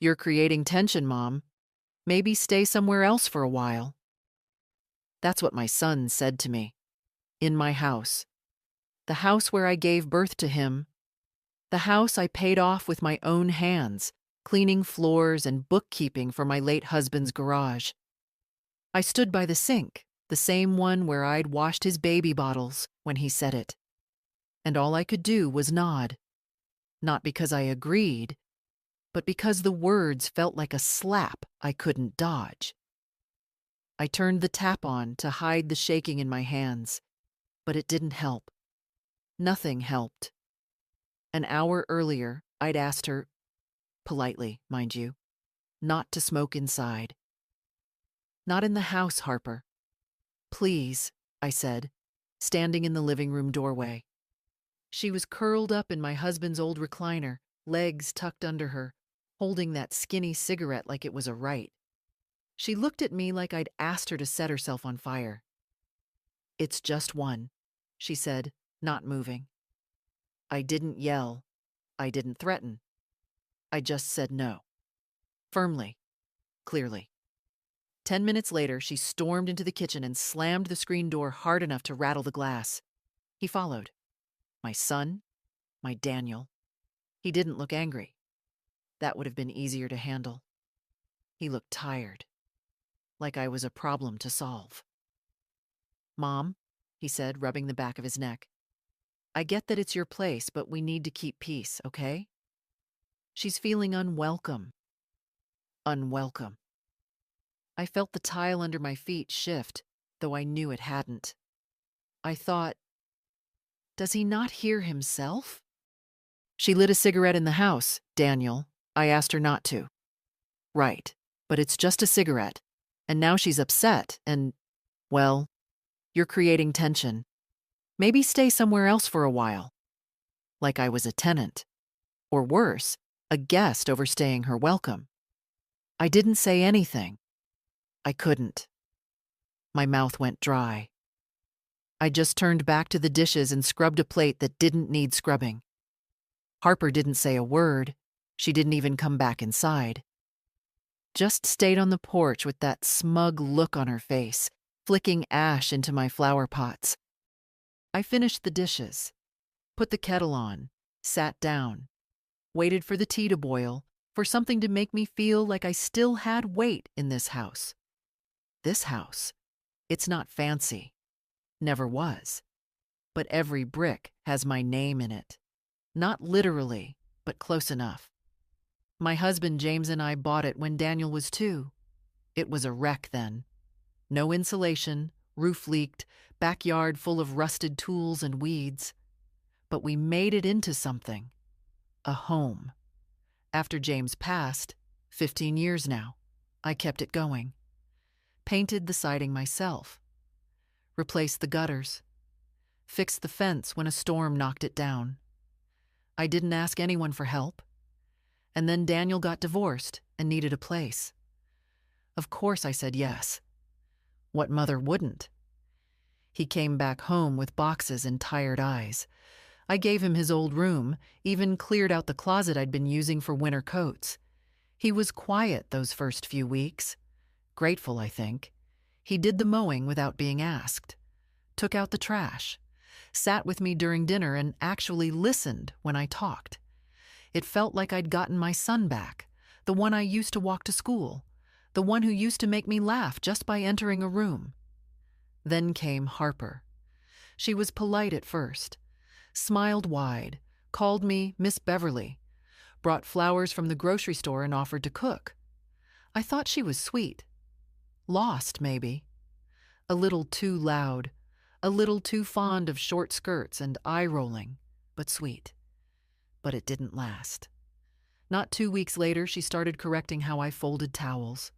You're creating tension, Mom. Maybe stay somewhere else for a while. That's what my son said to me. In my house. The house where I gave birth to him. The house I paid off with my own hands, cleaning floors and bookkeeping for my late husband's garage. I stood by the sink, the same one where I'd washed his baby bottles when he said it. And all I could do was nod. Not because I agreed, but because the words felt like a slap I couldn't dodge. I turned the tap on to hide the shaking in my hands, but it didn't help. Nothing helped. An hour earlier, I'd asked her, politely, mind you, not to smoke inside. Not in the house, Harper. Please, I said, standing in the living room doorway. She was curled up in my husband's old recliner, legs tucked under her, holding that skinny cigarette like it was a right. She looked at me like I'd asked her to set herself on fire. It's just one, she said, not moving. I didn't yell. I didn't threaten. I just said no. Firmly. Clearly. 10 minutes later, she stormed into the kitchen and slammed the screen door hard enough to rattle the glass. He followed. My son, my Daniel. He didn't look angry. That would have been easier to handle. He looked tired, like I was a problem to solve. Mom, he said, rubbing the back of his neck, I get that it's your place, but we need to keep peace, okay? She's feeling unwelcome. Unwelcome. I felt the tile under my feet shift, though I knew it hadn't. I thought, does he not hear himself? She lit a cigarette in the house, Daniel. I asked her not to. Right, but it's just a cigarette. And now she's upset and, well, you're creating tension. Maybe stay somewhere else for a while. Like I was a tenant. Or worse, a guest overstaying her welcome. I didn't say anything. I couldn't. My mouth went dry. I just turned back to the dishes and scrubbed a plate that didn't need scrubbing. Harper didn't say a word. She didn't even come back inside. Just stayed on the porch with that smug look on her face, flicking ash into my flower pots. I finished the dishes, put the kettle on, sat down, waited for the tea to boil, for something to make me feel like I still had weight in this house. This house, it's not fancy, never was, but every brick has my name in it. Not literally, but close enough. My husband James and I bought it when Daniel was 2. It was a wreck then. No insulation, roof leaked, backyard full of rusted tools and weeds. But we made it into something. A home. After James passed, 15 years now, I kept it going. Painted the siding myself. Replaced the gutters. Fixed the fence when a storm knocked it down. I didn't ask anyone for help. And then Daniel got divorced and needed a place. Of course I said yes. What mother wouldn't? He came back home with boxes and tired eyes. I gave him his old room, even cleared out the closet I'd been using for winter coats. He was quiet those first few weeks. Grateful, I think. He did the mowing without being asked. Took out the trash. Sat with me during dinner and actually listened when I talked. It felt like I'd gotten my son back, the one I used to walk to school, the one who used to make me laugh just by entering a room. Then came Harper. She was polite at first, smiled wide, called me Miss Beverly, brought flowers from the grocery store and offered to cook. I thought she was sweet. Lost, maybe. A little too loud, a little too fond of short skirts and eye-rolling, but sweet. But it didn't last. Not 2 weeks later, she started correcting how I folded towels.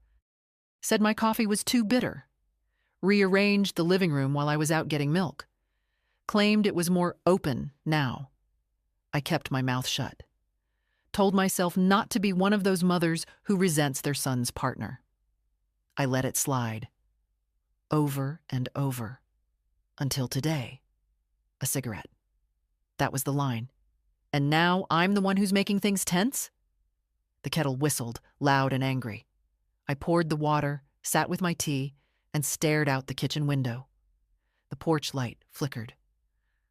Said my coffee was too bitter. Rearranged the living room while I was out getting milk. Claimed it was more open now. I kept my mouth shut. Told myself not to be one of those mothers who resents their son's partner. I let it slide. Over and over. Until today. A cigarette. That was the line. And now I'm the one who's making things tense? The kettle whistled, loud and angry. I poured the water, sat with my tea, and stared out the kitchen window. The porch light flickered.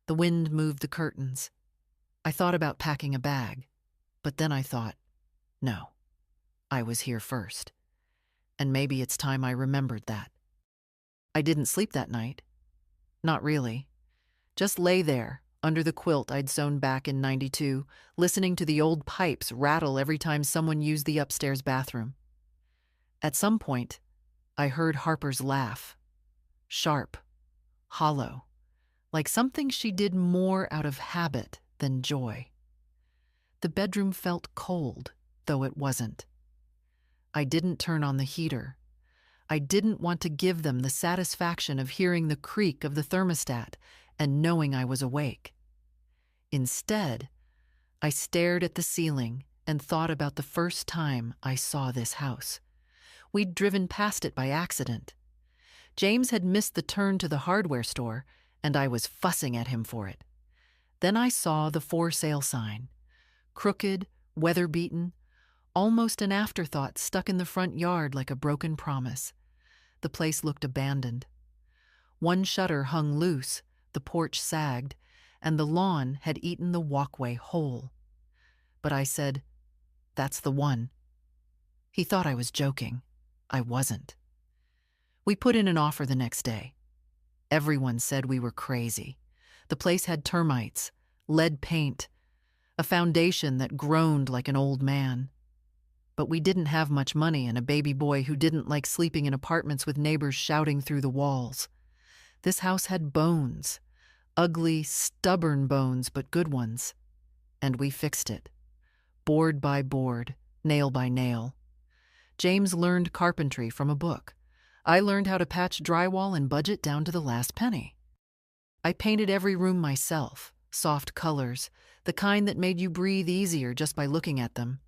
The wind moved the curtains. I thought about packing a bag, but then I thought, no, I was here first. And maybe it's time I remembered that. I didn't sleep that night. Not really. Just lay there, under the quilt I'd sewn back in '92, listening to the old pipes rattle every time someone used the upstairs bathroom. At some point, I heard Harper's laugh. Sharp, hollow, like something she did more out of habit than joy. The bedroom felt cold, though it wasn't. I didn't turn on the heater. I didn't want to give them the satisfaction of hearing the creak of the thermostat and knowing I was awake. Instead, I stared at the ceiling and thought about the first time I saw this house. We'd driven past it by accident. James had missed the turn to the hardware store, and I was fussing at him for it. Then I saw the for sale sign. Crooked, weather-beaten, almost an afterthought stuck in the front yard like a broken promise. The place looked abandoned. One shutter hung loose, the porch sagged, and the lawn had eaten the walkway whole. But I said, "That's the one." He thought I was joking. I wasn't. We put in an offer the next day. Everyone said we were crazy. The place had termites, lead paint, a foundation that groaned like an old man. But we didn't have much money and a baby boy who didn't like sleeping in apartments with neighbors shouting through the walls. This house had bones, ugly, stubborn bones, but good ones. And we fixed it, board by board, nail by nail. James learned carpentry from a book. I learned how to patch drywall and budget down to the last penny. I painted every room myself, soft colors, the kind that made you breathe easier just by looking at them.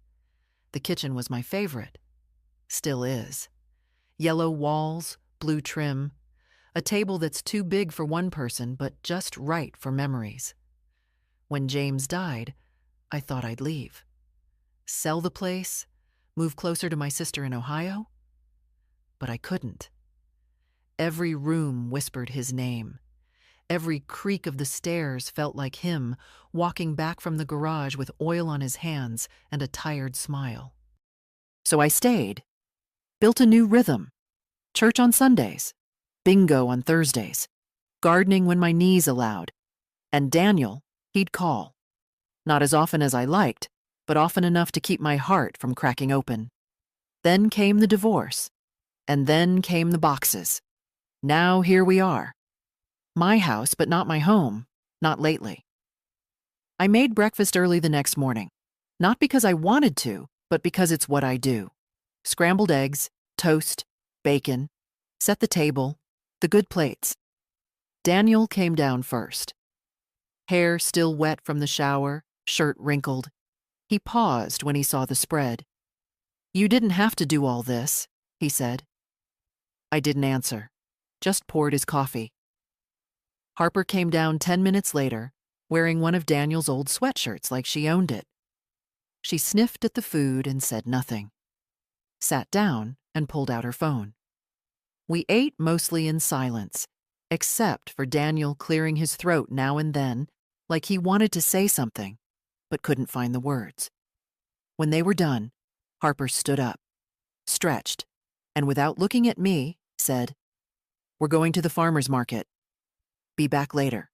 The kitchen was my favorite. Still is. Yellow walls, blue trim, a table that's too big for one person but just right for memories. When James died, I thought I'd leave. Sell the place, move closer to my sister in Ohio? But I couldn't. Every room whispered his name. Every creak of the stairs felt like him, walking back from the garage with oil on his hands and a tired smile. So I stayed, built a new rhythm. Church on Sundays, bingo on Thursdays, gardening when my knees allowed. And Daniel, he'd call. Not as often as I liked, but often enough to keep my heart from cracking open. Then came the divorce, and then came the boxes. Now here we are. My house, but not my home, not lately. I made breakfast early the next morning, not because I wanted to, but because it's what I do. Scrambled eggs, toast, bacon, set the table, the good plates. Daniel came down first. Hair still wet from the shower, shirt wrinkled. He paused when he saw the spread. "You didn't have to do all this," he said. I didn't answer, just poured his coffee. Harper came down 10 minutes later, wearing one of Daniel's old sweatshirts like she owned it. She sniffed at the food and said nothing. Sat down and pulled out her phone. We ate mostly in silence, except for Daniel clearing his throat now and then, like he wanted to say something, but couldn't find the words. When they were done, Harper stood up, stretched, and without looking at me, said, "We're going to the farmer's market. Be back later."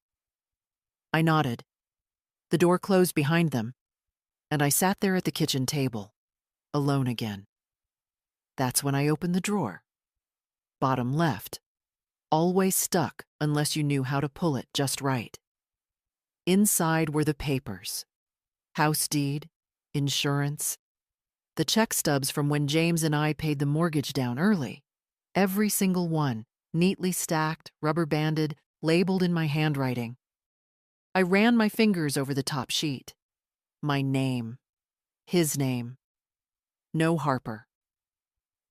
I nodded. The door closed behind them, and I sat there at the kitchen table, alone again. That's when I opened the drawer. Bottom left, always stuck unless you knew how to pull it just right. Inside were the papers. House deed, insurance, the check stubs from when James and I paid the mortgage down early. Every single one, neatly stacked, rubber-banded, labeled in my handwriting. I ran my fingers over the top sheet. My name. His name. No Harper.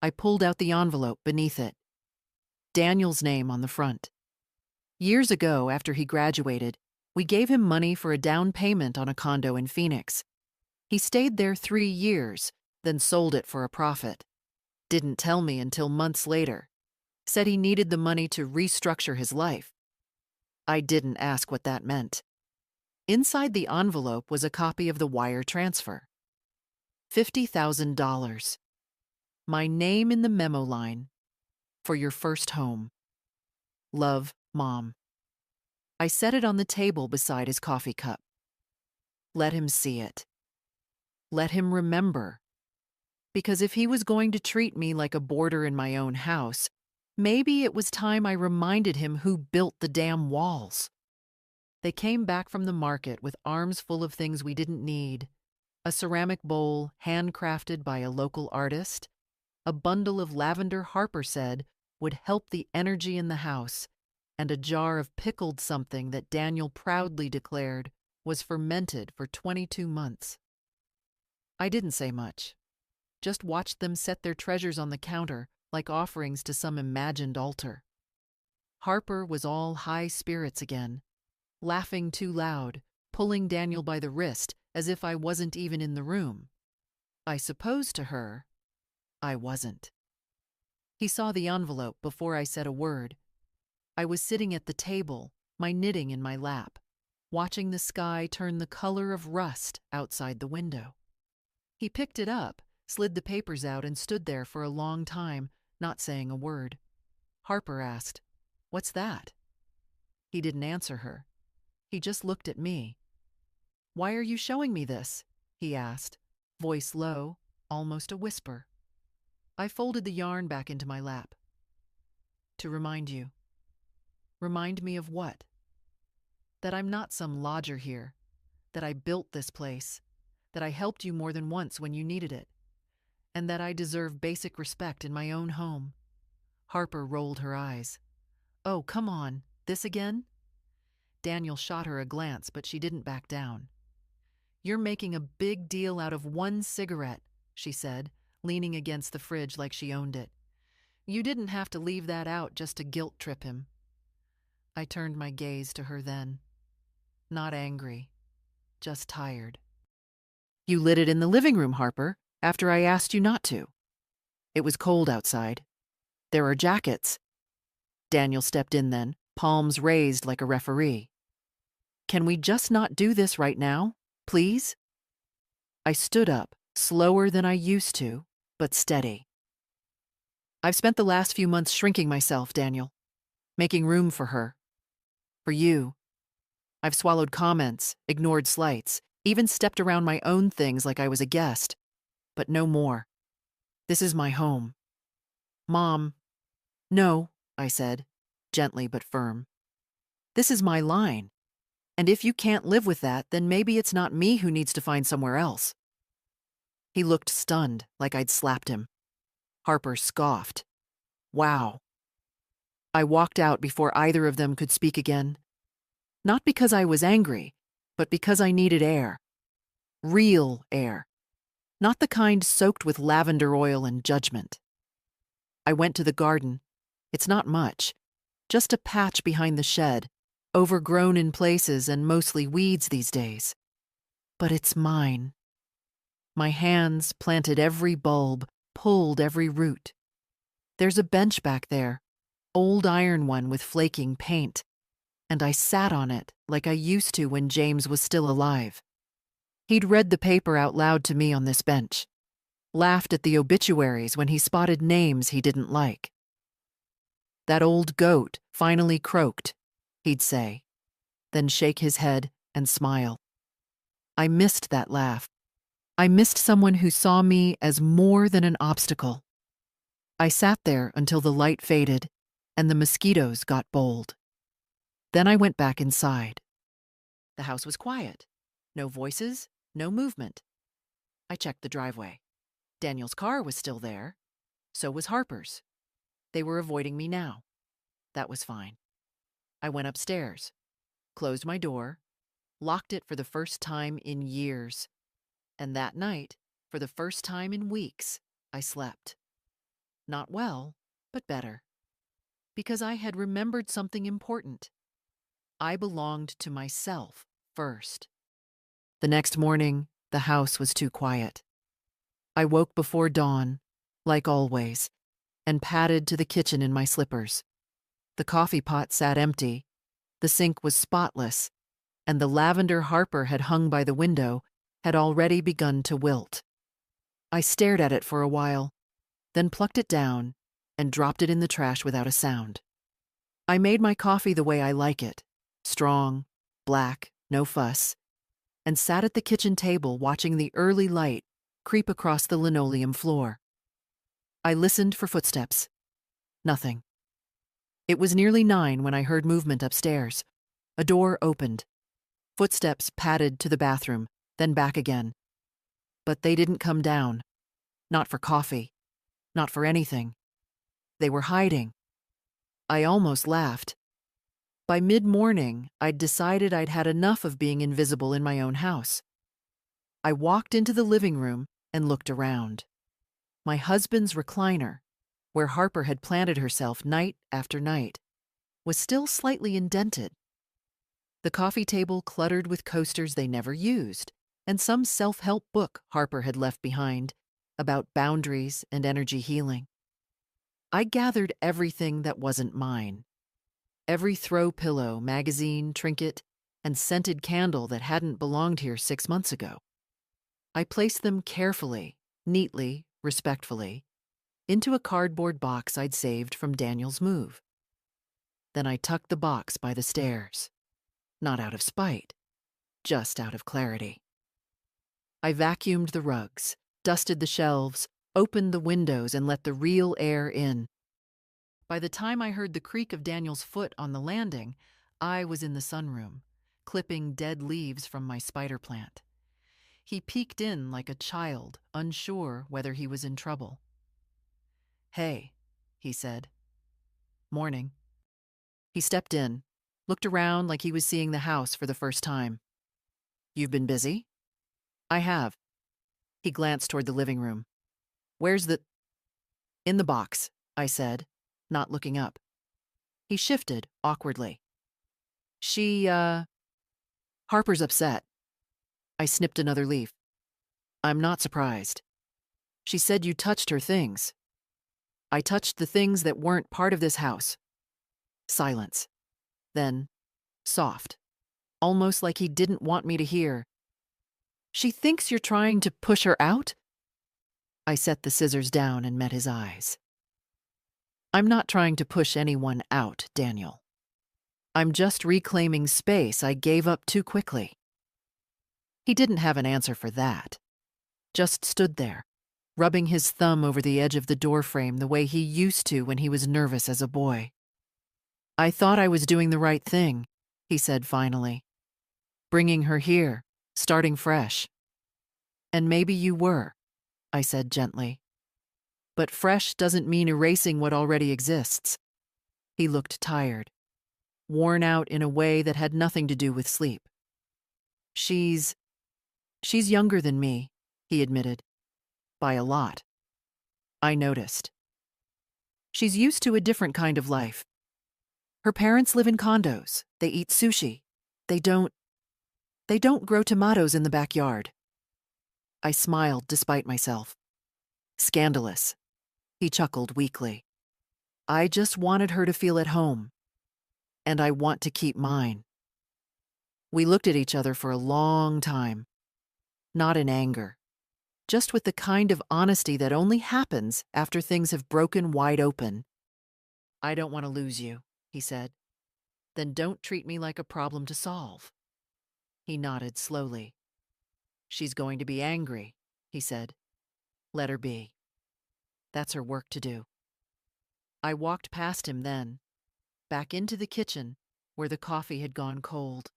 I pulled out the envelope beneath it. Daniel's name on the front. Years ago, after he graduated, we gave him money for a down payment on a condo in Phoenix. He stayed there 3 years, then sold it for a profit. Didn't tell me until months later. Said he needed the money to restructure his life. I didn't ask what that meant. Inside the envelope was a copy of the wire transfer. $50,000. My name in the memo line. For your first home. Love, Mom. I set it on the table beside his coffee cup. Let him see it. Let him remember. Because if he was going to treat me like a boarder in my own house, maybe it was time I reminded him who built the damn walls. They came back from the market with arms full of things we didn't need. A ceramic bowl handcrafted by a local artist. A bundle of lavender Harper said would help the energy in the house, and a jar of pickled something that Daniel proudly declared was fermented for 22 months. I didn't say much. Just watched them set their treasures on the counter like offerings to some imagined altar. Harper was all high spirits again, laughing too loud, pulling Daniel by the wrist as if I wasn't even in the room. I suppose to her, I wasn't. He saw the envelope before I said a word. I was sitting at the table, my knitting in my lap, watching the sky turn the color of rust outside the window. He picked it up, slid the papers out, and stood there for a long time, not saying a word. Harper asked, "What's that?" He didn't answer her. He just looked at me. "Why are you showing me this?" he asked, voice low, almost a whisper. I folded the yarn back into my lap. "To remind you." "Remind me of what?" "That I'm not some lodger here. That I built this place. That I helped you more than once when you needed it. And that I deserve basic respect in my own home." Harper rolled her eyes. "Oh, come on. This again?" Daniel shot her a glance, but she didn't back down. "You're making a big deal out of one cigarette," she said, leaning against the fridge like she owned it. "You didn't have to leave that out just to guilt trip him." I turned my gaze to her then. Not angry, just tired. "You lit it in the living room, Harper, after I asked you not to. It was cold outside. There are jackets." Daniel stepped in then, palms raised like a referee. "Can we just not do this right now, please?" I stood up, slower than I used to, but steady. "I've spent the last few months shrinking myself, Daniel, making room for her. For you. I've swallowed comments, ignored slights, even stepped around my own things like I was a guest. But no more. This is my home." "Mom." "No," I said, gently but firm. "This is my line. And if you can't live with that, then maybe it's not me who needs to find somewhere else." He looked stunned, like I'd slapped him. Harper scoffed. "Wow." I walked out before either of them could speak again. Not because I was angry, but because I needed air. Real air. Not the kind soaked with lavender oil and judgment. I went to the garden. It's not much. Just a patch behind the shed, overgrown in places and mostly weeds these days. But it's mine. My hands planted every bulb, pulled every root. There's a bench back there, old iron one with flaking paint, and I sat on it like I used to when James was still alive. He'd read the paper out loud to me on this bench, laughed at the obituaries when he spotted names he didn't like. "That old goat finally croaked," he'd say, then shake his head and smile. I missed that laugh. I missed someone who saw me as more than an obstacle. I sat there until the light faded and the mosquitoes got bold. Then I went back inside. The house was quiet. No voices, no movement. I checked the driveway. Daniel's car was still there. So was Harper's. They were avoiding me now. That was fine. I went upstairs, closed my door, locked it for the first time in years. And that night, for the first time in weeks, I slept. Not well, but better. Because I had remembered something important. I belonged to myself first. The next morning, the house was too quiet. I woke before dawn, like always, and padded to the kitchen in my slippers. The coffee pot sat empty, the sink was spotless, and the lavender Harper had hung by the window had already begun to wilt. I stared at it for a while, then plucked it down and dropped it in the trash without a sound. I made my coffee the way I like it, strong, black, no fuss, and sat at the kitchen table watching the early light creep across the linoleum floor. I listened for footsteps. Nothing. It was nearly 9 when I heard movement upstairs. A door opened. Footsteps padded to the bathroom, then back again. But they didn't come down. Not for coffee. Not for anything. They were hiding. I almost laughed. By mid-morning, I'd decided I'd had enough of being invisible in my own house. I walked into the living room and looked around. My husband's recliner, where Harper had planted herself night after night, was still slightly indented. The coffee table cluttered with coasters they never used, and some self-help book Harper had left behind about boundaries and energy healing. I gathered everything that wasn't mine. Every throw pillow, magazine, trinket, and scented candle that hadn't belonged here 6 months ago. I placed them carefully, neatly, respectfully, into a cardboard box I'd saved from Daniel's move. Then I tucked the box by the stairs. Not out of spite, just out of clarity. I vacuumed the rugs, dusted the shelves, opened the windows, and let the real air in. By the time I heard the creak of Daniel's foot on the landing, I was in the sunroom, clipping dead leaves from my spider plant. He peeked in like a child, unsure whether he was in trouble. "Hey," he said. "Morning." He stepped in, looked around like he was seeing the house for the first time. "You've been busy?" "I have." He glanced toward the living room. "Where's the—" "In the box," I said, not looking up. He shifted awkwardly. Harper's upset." I snipped another leaf. "I'm not surprised. She said you touched her things." "I touched the things that weren't part of this house." Silence. Then, soft, almost like he didn't want me to hear. "She thinks you're trying to push her out?" I set the scissors down and met his eyes. "I'm not trying to push anyone out, Daniel. I'm just reclaiming space I gave up too quickly." He didn't have an answer for that. Just stood there, rubbing his thumb over the edge of the doorframe the way he used to when he was nervous as a boy. "I thought I was doing the right thing," he said finally. "Bringing her here, starting fresh." "And maybe you were," I said gently. "But fresh doesn't mean erasing what already exists." He looked tired, worn out in a way that had nothing to do with sleep. She's younger than me," he admitted. "By a lot." I noticed. "She's used to a different kind of life. Her parents live in condos. They eat sushi. They don't grow tomatoes in the backyard." I smiled despite myself. "Scandalous." He chuckled weakly. "I just wanted her to feel at home. And I want to keep mine." We looked at each other for a long time. Not in anger. Just with the kind of honesty that only happens after things have broken wide open. "I don't want to lose you," he said. "Then don't treat me like a problem to solve." He nodded slowly. "She's going to be angry," he said. "Let her be. That's her work to do." I walked past him then, back into the kitchen where the coffee had gone cold.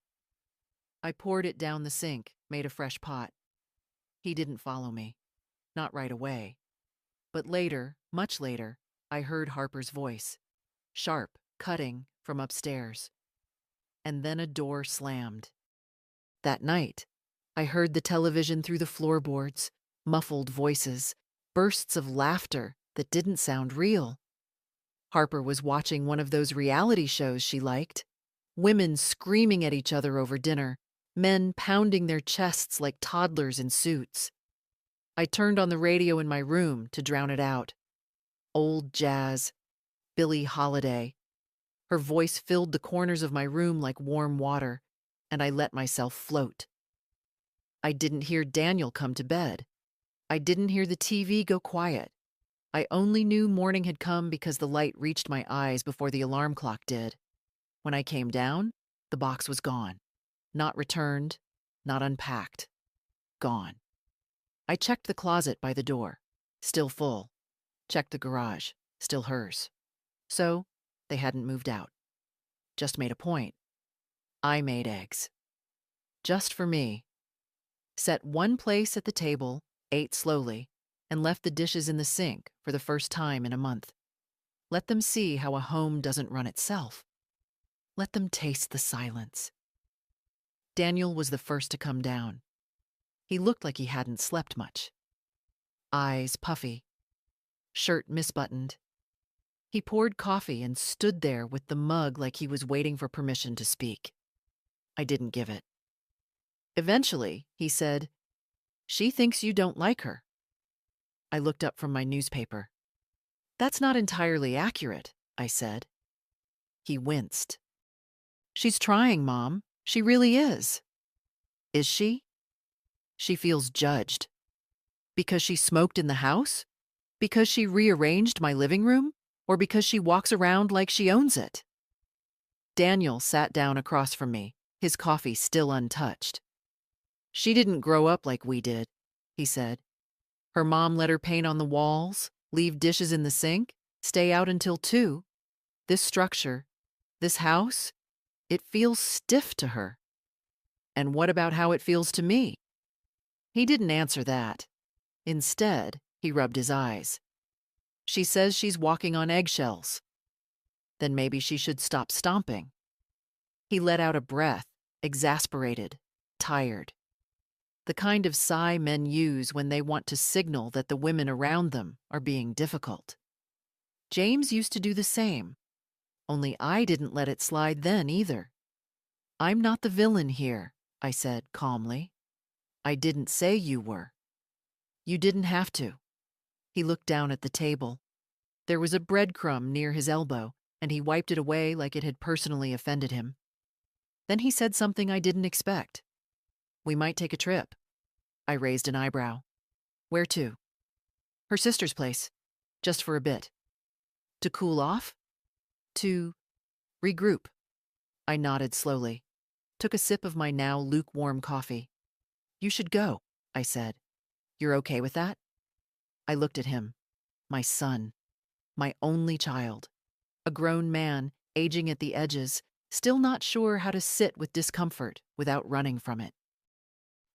I poured it down the sink, made a fresh pot. He didn't follow me. Not right away. But later, much later, I heard Harper's voice, sharp, cutting, from upstairs. And then a door slammed. That night, I heard the television through the floorboards, muffled voices, bursts of laughter that didn't sound real. Harper was watching one of those reality shows she liked. Women screaming at each other over dinner, men pounding their chests like toddlers in suits. I turned on the radio in my room to drown it out. Old jazz, Billie Holiday. Her voice filled the corners of my room like warm water, and I let myself float. I didn't hear Daniel come to bed. I didn't hear the TV go quiet. I only knew morning had come because the light reached my eyes before the alarm clock did. When I came down, the box was gone. Not returned, not unpacked. Gone. I checked the closet by the door. Still full. Checked the garage. Still hers. So, they hadn't moved out. Just made a point. I made eggs. Just for me. Set one place at the table, ate slowly, and left the dishes in the sink for the first time in a month. Let them see how a home doesn't run itself. Let them taste the silence. Daniel was the first to come down. He looked like he hadn't slept much. Eyes puffy. Shirt misbuttoned. He poured coffee and stood there with the mug like he was waiting for permission to speak. I didn't give it. Eventually, he said, "She thinks you don't like her." I looked up from my newspaper. "That's not entirely accurate," I said. He winced. "She's trying, Mom. She really is." "Is she?" "She feels judged." "Because she smoked in the house? Because she rearranged my living room? Or because she walks around like she owns it?" Daniel sat down across from me, his coffee still untouched. "She didn't grow up like we did," he said. "Her mom let her paint on the walls, leave dishes in the sink, stay out until 2. This structure, this house, it feels stiff to her. And what about how it feels to me?" He didn't answer that. Instead, he rubbed his eyes. "She says she's walking on eggshells. Then maybe she should stop stomping." He let out a breath, exasperated, tired. The kind of sigh men use when they want to signal that the women around them are being difficult. James used to do the same, only I didn't let it slide then either. "I'm not the villain here," I said calmly. "I didn't say you were. You didn't have to." He looked down at the table. There was a breadcrumb near his elbow, and he wiped it away like it had personally offended him. Then he said something I didn't expect. "We might take a trip." I raised an eyebrow. "Where to?" "Her sister's place. Just for a bit." "To cool off?" "To regroup." I nodded slowly, took a sip of my now lukewarm coffee. "You should go," I said. "You're okay with that?" I looked at him. My son. My only child. A grown man, aging at the edges, still not sure how to sit with discomfort without running from it.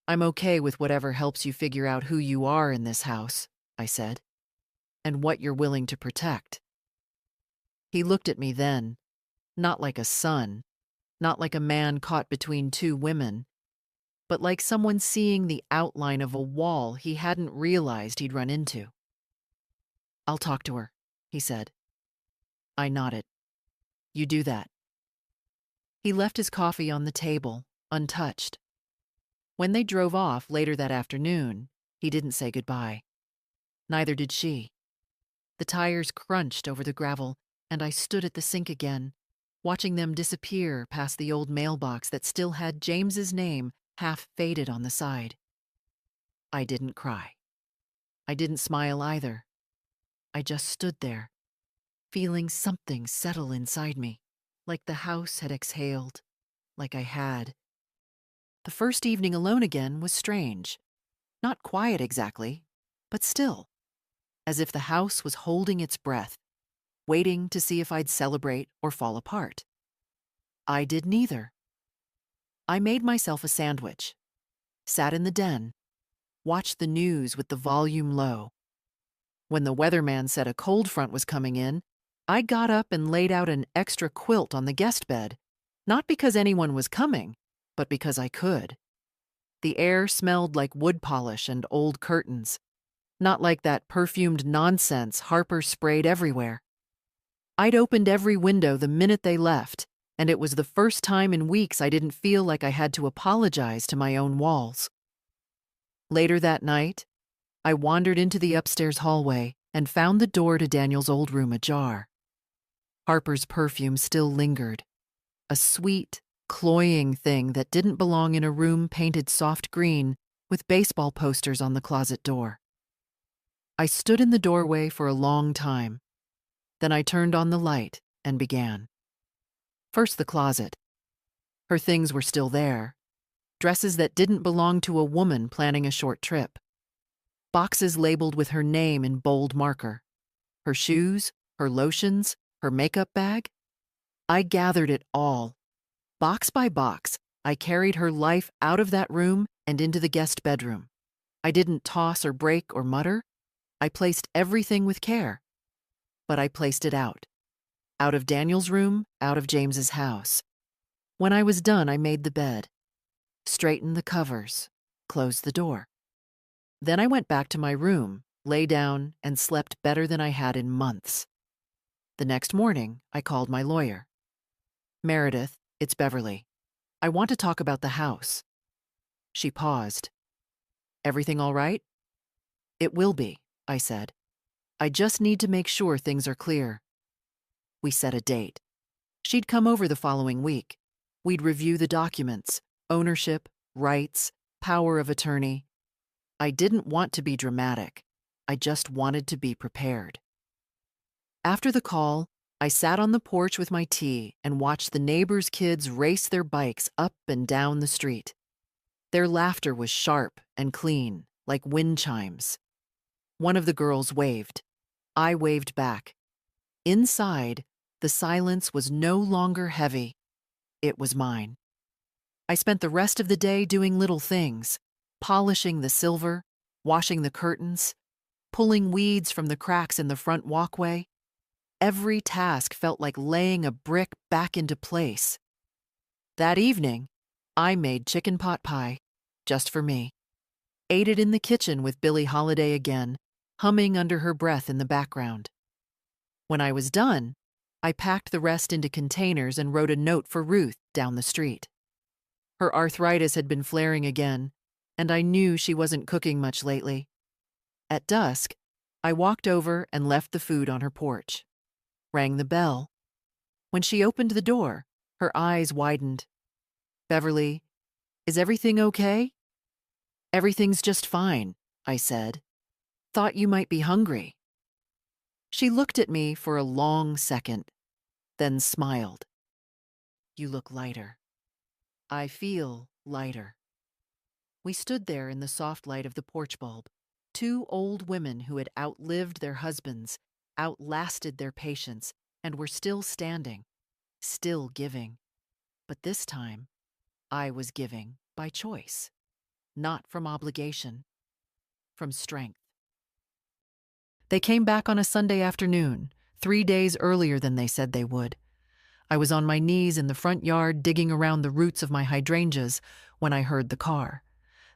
"I'm okay with whatever helps you figure out who you are in this house," I said, "and what you're willing to protect." He looked at me then, not like a son, not like a man caught between 2 women, but like someone seeing the outline of a wall he hadn't realized he'd run into. "I'll talk to her," he said. I nodded. "You do that." He left his coffee on the table, untouched. When they drove off later that afternoon, he didn't say goodbye. Neither did she. The tires crunched over the gravel, and I stood at the sink again, watching them disappear past the old mailbox that still had James's name half faded on the side. I didn't cry. I didn't smile either. I just stood there, feeling something settle inside me, like the house had exhaled, like I had. The first evening alone again was strange. Not quiet exactly, but still, as if the house was holding its breath, waiting to see if I'd celebrate or fall apart. I did neither. I made myself a sandwich, sat in the den, watched the news with the volume low. When the weatherman said a cold front was coming in, I got up and laid out an extra quilt on the guest bed, not because anyone was coming, but because I could. The air smelled like wood polish and old curtains, not like that perfumed nonsense Harper sprayed everywhere. I'd opened every window the minute they left, and it was the first time in weeks I didn't feel like I had to apologize to my own walls. Later that night, I wandered into the upstairs hallway and found the door to Daniel's old room ajar. Harper's perfume still lingered, a sweet, cloying thing that didn't belong in a room painted soft green with baseball posters on the closet door. I stood in the doorway for a long time. Then I turned on the light and began. First, the closet. Her things were still there. Dresses that didn't belong to a woman planning a short trip. Boxes labeled with her name in bold marker. Her shoes, her lotions, her makeup bag. I gathered it all. Box by box, I carried her life out of that room and into the guest bedroom. I didn't toss or break or mutter. I placed everything with care. But I placed it out. Out of Daniel's room, out of James's house. When I was done, I made the bed, straightened the covers, closed the door. Then I went back to my room, lay down, and slept better than I had in months. The next morning, I called my lawyer. Meredith, it's Beverly. I want to talk about the house. She paused. Everything all right? It will be, I said. I just need to make sure things are clear. We set a date. She'd come over the following week. We'd review the documents, ownership, rights, power of attorney. I didn't want to be dramatic. I just wanted to be prepared. After the call, I sat on the porch with my tea and watched the neighbors' kids race their bikes up and down the street. Their laughter was sharp and clean, like wind chimes. One of the girls waved. I waved back. Inside, the silence was no longer heavy. It was mine. I spent the rest of the day doing little things, polishing the silver, washing the curtains, pulling weeds from the cracks in the front walkway. Every task felt like laying a brick back into place. That evening, I made chicken pot pie, just for me. Ate it in the kitchen with Billie Holiday again, humming under her breath in the background. When I was done, I packed the rest into containers and wrote a note for Ruth down the street. Her arthritis had been flaring again, and I knew she wasn't cooking much lately. At dusk, I walked over and left the food on her porch. Rang the bell. When she opened the door, her eyes widened. Beverly, is everything okay? Everything's just fine, I said. Thought you might be hungry. She looked at me for a long second, then smiled. You look lighter. I feel lighter. We stood there in the soft light of the porch bulb, two old women who had outlived their husbands, outlasted their patients, and were still standing, still giving. But this time, I was giving by choice, not from obligation, from strength. They came back on a Sunday afternoon, 3 days earlier than they said they would. I was on my knees in the front yard digging around the roots of my hydrangeas when I heard the car.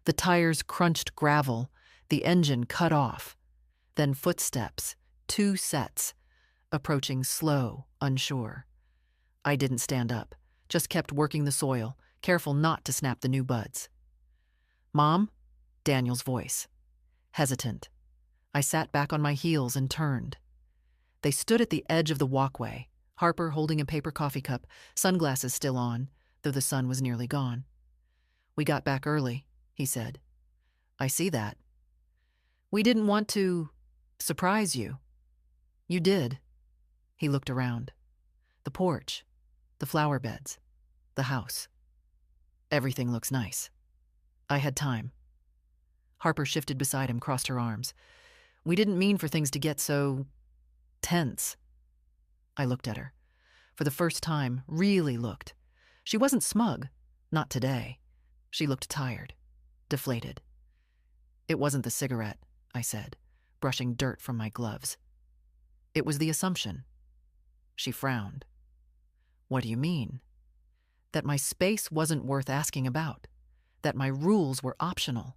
The tires crunched gravel, the engine cut off. Then footsteps, 2 sets, approaching slow, unsure. I didn't stand up, just kept working the soil, careful not to snap the new buds. Mom? Daniel's voice. Hesitant. I sat back on my heels and turned. They stood at the edge of the walkway, Harper holding a paper coffee cup, sunglasses still on, though the sun was nearly gone. We got back early, he said. I see that. We didn't want to surprise you. You did. He looked around. The porch, the flower beds, the house. Everything looks nice. I had time. Harper shifted beside him, crossed her arms. We didn't mean for things to get so tense. I looked at her. For the first time, really looked. She wasn't smug. Not today. She looked tired, deflated. It wasn't the cigarette, I said, brushing dirt from my gloves. It was the assumption. She frowned. What do you mean? That my space wasn't worth asking about. That my rules were optional.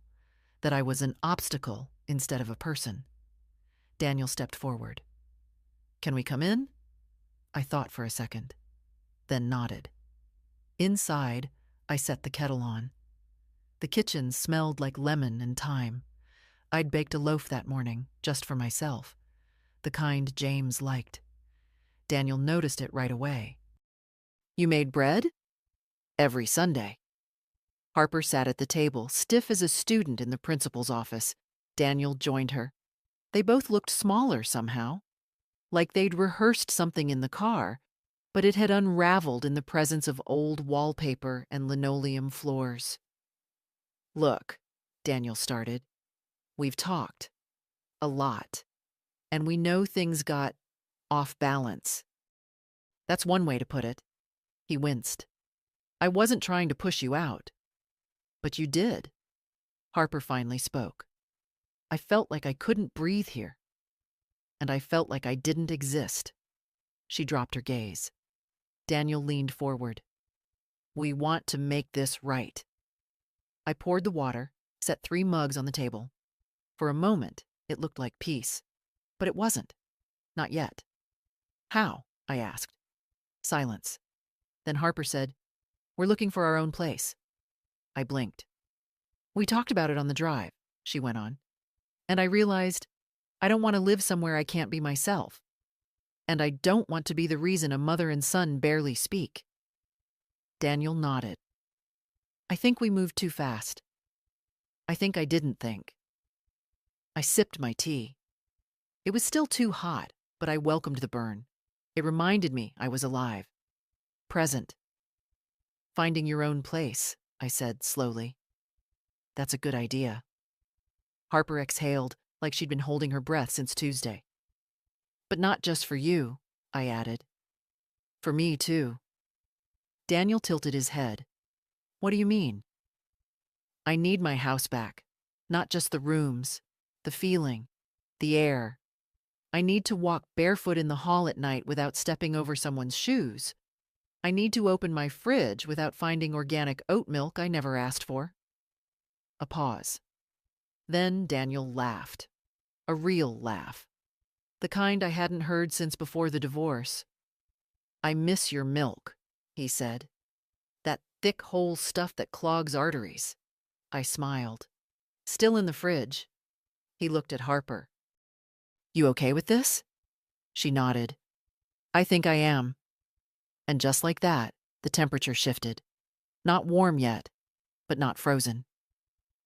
That I was an obstacle instead of a person. Daniel stepped forward. Can we come in? I thought for a second, then nodded. Inside, I set the kettle on. The kitchen smelled like lemon and thyme. I'd baked a loaf that morning, just for myself, the kind James liked. Daniel noticed it right away. You made bread? Every Sunday. Harper sat at the table, stiff as a student in the principal's office. Daniel joined her. They both looked smaller somehow, like they'd rehearsed something in the car, but it had unraveled in the presence of old wallpaper and linoleum floors. Look, Daniel started, we've talked. A lot. And we know things got off balance. That's one way to put it. He winced. I wasn't trying to push you out. But you did. Harper finally spoke. I felt like I couldn't breathe here. And I felt like I didn't exist. She dropped her gaze. Daniel leaned forward. We want to make this right. I poured the water, set 3 mugs on the table. For a moment, it looked like peace. But it wasn't. Not yet. How? I asked. Silence. Then Harper said, We're looking for our own place. I blinked. We talked about it on the drive, she went on. And I realized I don't want to live somewhere I can't be myself. And I don't want to be the reason a mother and son barely speak. Daniel nodded. I think we moved too fast. I think I didn't think. I sipped my tea. It was still too hot, but I welcomed the burn. It reminded me I was alive. Present. Finding your own place, I said slowly. That's a good idea. Harper exhaled like she'd been holding her breath since Tuesday. But not just for you, I added. For me, too. Daniel tilted his head. What do you mean? I need my house back. Not just the rooms, the feeling, the air. I need to walk barefoot in the hall at night without stepping over someone's shoes. I need to open my fridge without finding organic oat milk I never asked for. A pause. Then Daniel laughed. A real laugh. The kind I hadn't heard since before the divorce. I miss your milk, he said. That thick whole stuff that clogs arteries. I smiled. Still in the fridge. He looked at Harper. You okay with this? She nodded. I think I am. And just like that, the temperature shifted. Not warm yet, but not frozen.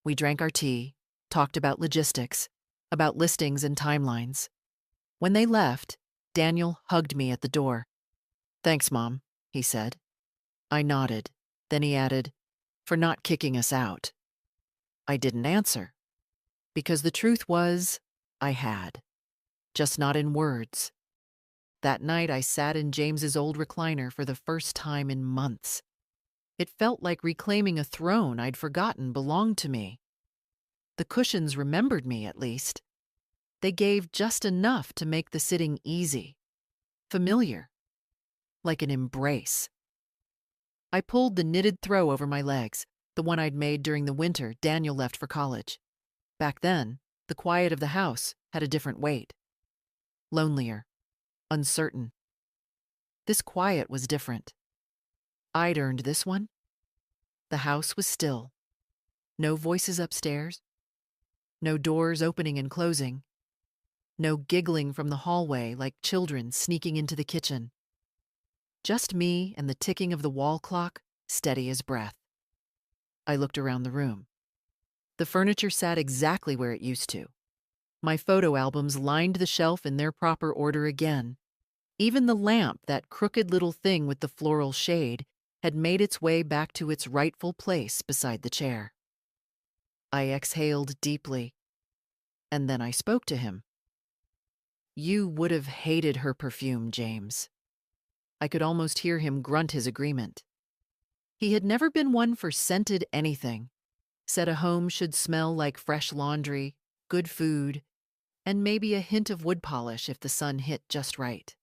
We drank our tea, talked about logistics, about listings and timelines. When they left, Daniel hugged me at the door. Thanks, Mom, he said. I nodded. Then he added, for not kicking us out. I didn't answer. Because the truth was, I had. Just not in words. That night I sat in James's old recliner for the first time in months. It felt like reclaiming a throne I'd forgotten belonged to me. The cushions remembered me, at least. They gave just enough to make the sitting easy. Familiar. Like an embrace. I pulled the knitted throw over my legs, the one I'd made during the winter Daniel left for college. Back then, the quiet of the house had a different weight. Lonelier. Uncertain. This quiet was different. I'd earned this one. The house was still. No voices upstairs. No doors opening and closing. No giggling from the hallway like children sneaking into the kitchen. Just me and the ticking of the wall clock, steady as breath. I looked around the room. The furniture sat exactly where it used to. My photo albums lined the shelf in their proper order again. Even the lamp, that crooked little thing with the floral shade, had made its way back to its rightful place beside the chair. I exhaled deeply, and then I spoke to him. You would have hated her perfume, James. I could almost hear him grunt his agreement. He had never been one for scented anything. Said a home should smell like fresh laundry, good food, and maybe a hint of wood polish if the sun hit just right.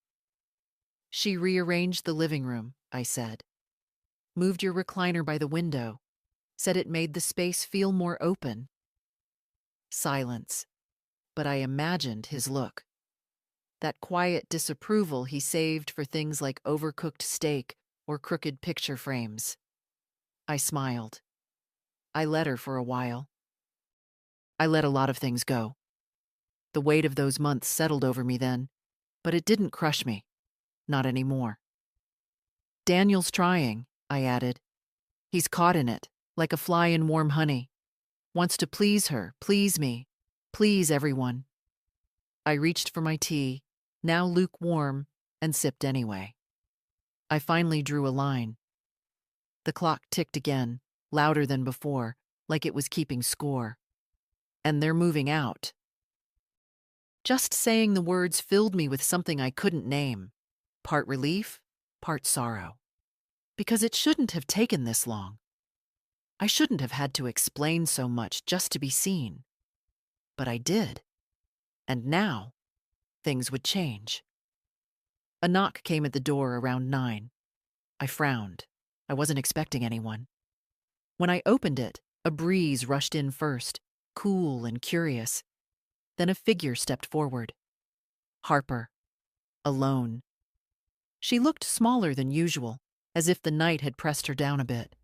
She rearranged the living room, I said. Moved your recliner by the window. Said it made the space feel more open. Silence. But I imagined his look. That quiet disapproval he saved for things like overcooked steak or crooked picture frames. I smiled. I let her for a while. I let a lot of things go. The weight of those months settled over me then, but it didn't crush me. Not anymore. Daniel's trying, I added. He's caught in it, like a fly in warm honey. Wants to please her, please me, please everyone. I reached for my tea, now lukewarm, and sipped anyway. I finally drew a line. The clock ticked again, louder than before, like it was keeping score. And they're moving out. Just saying the words filled me with something I couldn't name. Part relief, part sorrow. Because it shouldn't have taken this long. I shouldn't have had to explain so much just to be seen. But I did. And now, things would change. A knock came at the door around 9. I frowned. I wasn't expecting anyone. When I opened it, a breeze rushed in first, cool and curious. Then a figure stepped forward. Harper. Alone. She looked smaller than usual, as if the night had pressed her down a bit.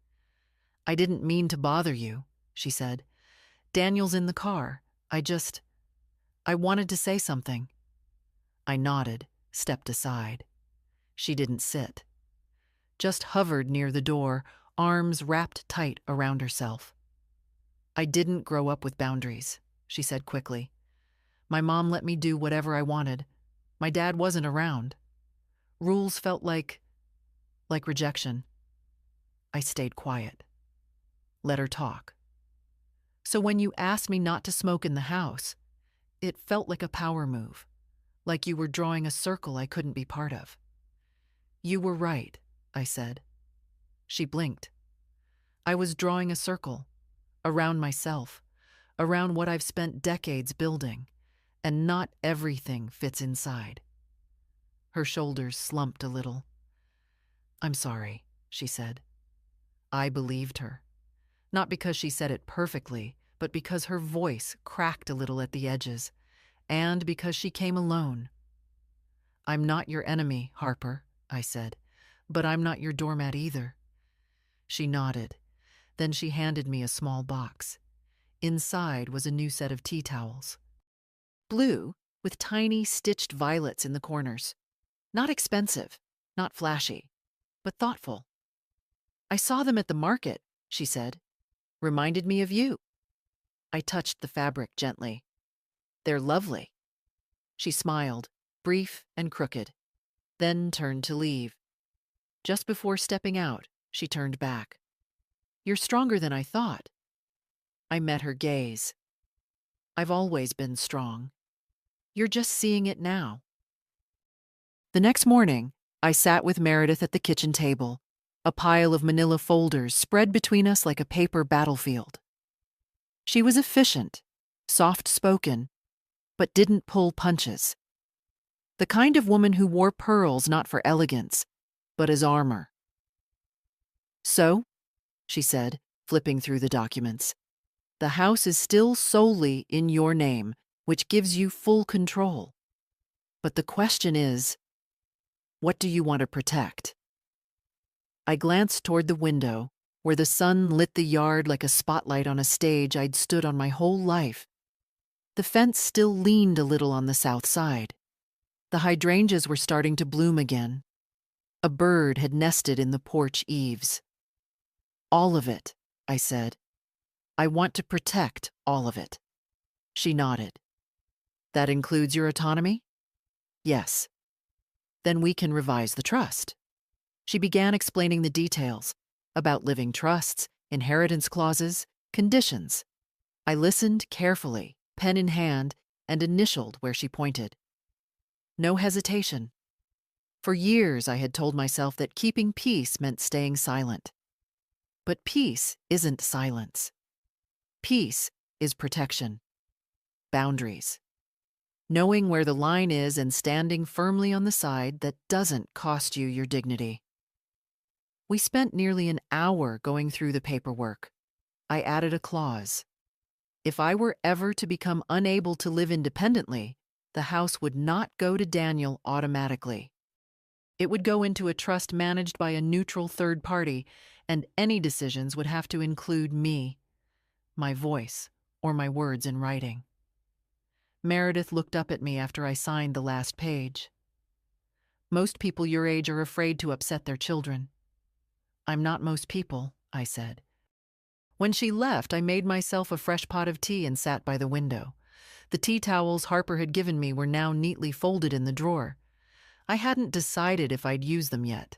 I didn't mean to bother you, she said. Daniel's in the car. I wanted to say something. I nodded, stepped aside. She didn't sit. Just hovered near the door, arms wrapped tight around herself. I didn't grow up with boundaries, she said quickly. My mom let me do whatever I wanted. My dad wasn't around. Rules felt like rejection. I stayed quiet. Let her talk. So when you asked me not to smoke in the house, it felt like a power move, like you were drawing a circle I couldn't be part of. You were right, I said. She blinked. I was drawing a circle, around myself, around what I've spent decades building, and not everything fits inside. Her shoulders slumped a little. I'm sorry, she said. I believed her. Not because she said it perfectly, but because her voice cracked a little at the edges, and because she came alone. I'm not your enemy, Harper, I said, but I'm not your doormat either. She nodded. Then she handed me a small box. Inside was a new set of tea towels. Blue, with tiny stitched violets in the corners. Not expensive, not flashy, but thoughtful. I saw them at the market, she said. Reminded me of you. I touched the fabric gently. They're lovely. She smiled, brief and crooked, then turned to leave. Just before stepping out, she turned back. You're stronger than I thought. I met her gaze. I've always been strong. You're just seeing it now. The next morning, I sat with Meredith at the kitchen table, a pile of manila folders spread between us like a paper battlefield. She was efficient, soft-spoken, but didn't pull punches. The kind of woman who wore pearls not for elegance, but as armor. So, she said, flipping through the documents, the house is still solely in your name, which gives you full control. But the question is, what do you want to protect? I glanced toward the window, where the sun lit the yard like a spotlight on a stage I'd stood on my whole life. The fence still leaned a little on the south side. The hydrangeas were starting to bloom again. A bird had nested in the porch eaves. All of it, I said. I want to protect all of it. She nodded. That includes your autonomy? Yes. Then we can revise the trust. She began explaining the details about living trusts, inheritance clauses, conditions. I listened carefully, pen in hand, and initialed where she pointed. No hesitation. For years I had told myself that keeping peace meant staying silent. But peace isn't silence. Peace is protection. Boundaries. Knowing where the line is and standing firmly on the side that doesn't cost you your dignity. We spent nearly an hour going through the paperwork. I added a clause. If I were ever to become unable to live independently, the house would not go to Daniel automatically. It would go into a trust managed by a neutral third party, and any decisions would have to include me, my voice, or my words in writing. Meredith looked up at me after I signed the last page. Most people your age are afraid to upset their children. I'm not most people, I said. When she left, I made myself a fresh pot of tea and sat by the window. The tea towels Harper had given me were now neatly folded in the drawer. I hadn't decided if I'd use them yet.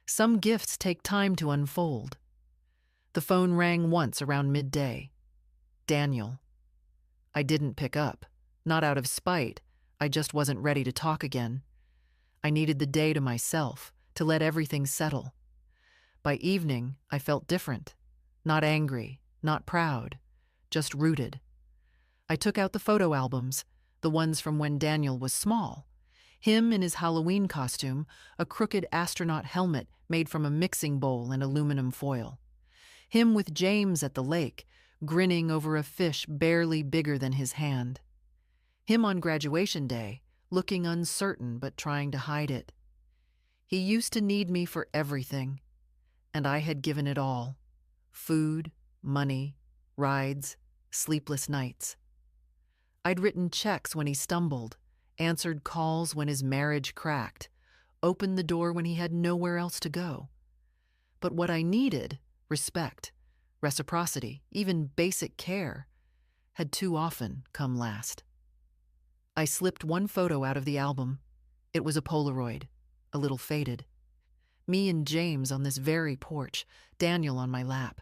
Some gifts take time to unfold. The phone rang once around midday. Daniel. I didn't pick up. Not out of spite. I just wasn't ready to talk again. I needed the day to myself, to let everything settle. By evening, I felt different. Not angry, not proud, just rooted. I took out the photo albums, the ones from when Daniel was small. Him in his Halloween costume, a crooked astronaut helmet made from a mixing bowl and aluminum foil. Him with James at the lake, grinning over a fish barely bigger than his hand. Him on graduation day, looking uncertain but trying to hide it. He used to need me for everything, and I had given it all. Food, money, rides, sleepless nights. I'd written checks when he stumbled, answered calls when his marriage cracked, opened the door when he had nowhere else to go. But what I needed, respect, reciprocity, even basic care, had too often come last. I slipped one photo out of the album. It was a Polaroid, a little faded. Me and James on this very porch, Daniel on my lap.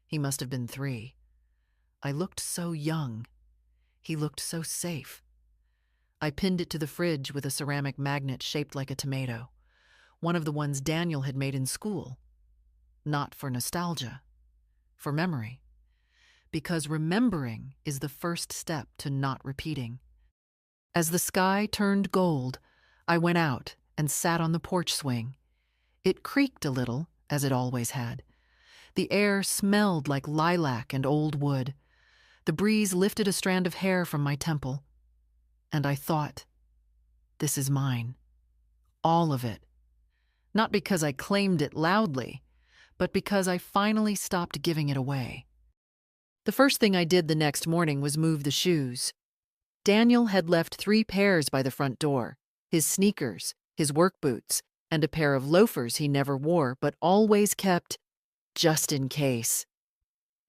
He must have been 3. I looked so young. He looked so safe. I pinned it to the fridge with a ceramic magnet shaped like a tomato, one of the ones Daniel had made in school. Not for nostalgia, for memory. Because remembering is the first step to not repeating. As the sky turned gold, I went out and sat on the porch swing. It creaked a little, as it always had. The air smelled like lilac and old wood. The breeze lifted a strand of hair from my temple. And I thought, this is mine. All of it. Not because I claimed it loudly, but because I finally stopped giving it away. The first thing I did the next morning was move the shoes. Daniel had left 3 pairs by the front door, his sneakers, his work boots, and a pair of loafers he never wore but always kept just in case.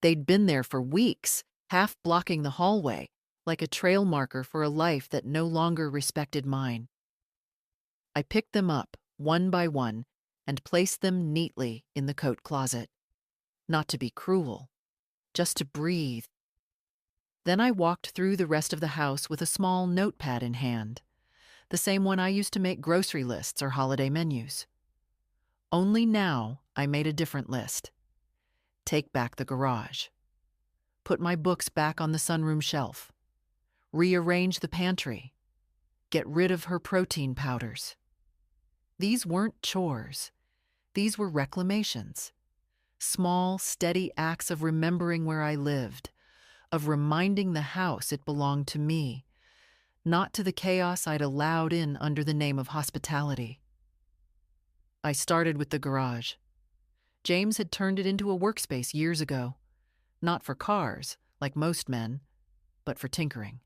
They'd been there for weeks, half blocking the hallway, like a trail marker for a life that no longer respected mine. I picked them up, one by one, and placed them neatly in the coat closet. Not to be cruel, just to breathe. Then I walked through the rest of the house with a small notepad in hand, the same one I used to make grocery lists or holiday menus. Only now I made a different list. Take back the garage. Put my books back on the sunroom shelf. Rearrange the pantry. Get rid of her protein powders. These weren't chores. These were reclamations. Small, steady acts of remembering where I lived, of reminding the house it belonged to me, not to the chaos I'd allowed in under the name of hospitality. I started with the garage. James had turned it into a workspace years ago, not for cars, like most men, but for tinkering.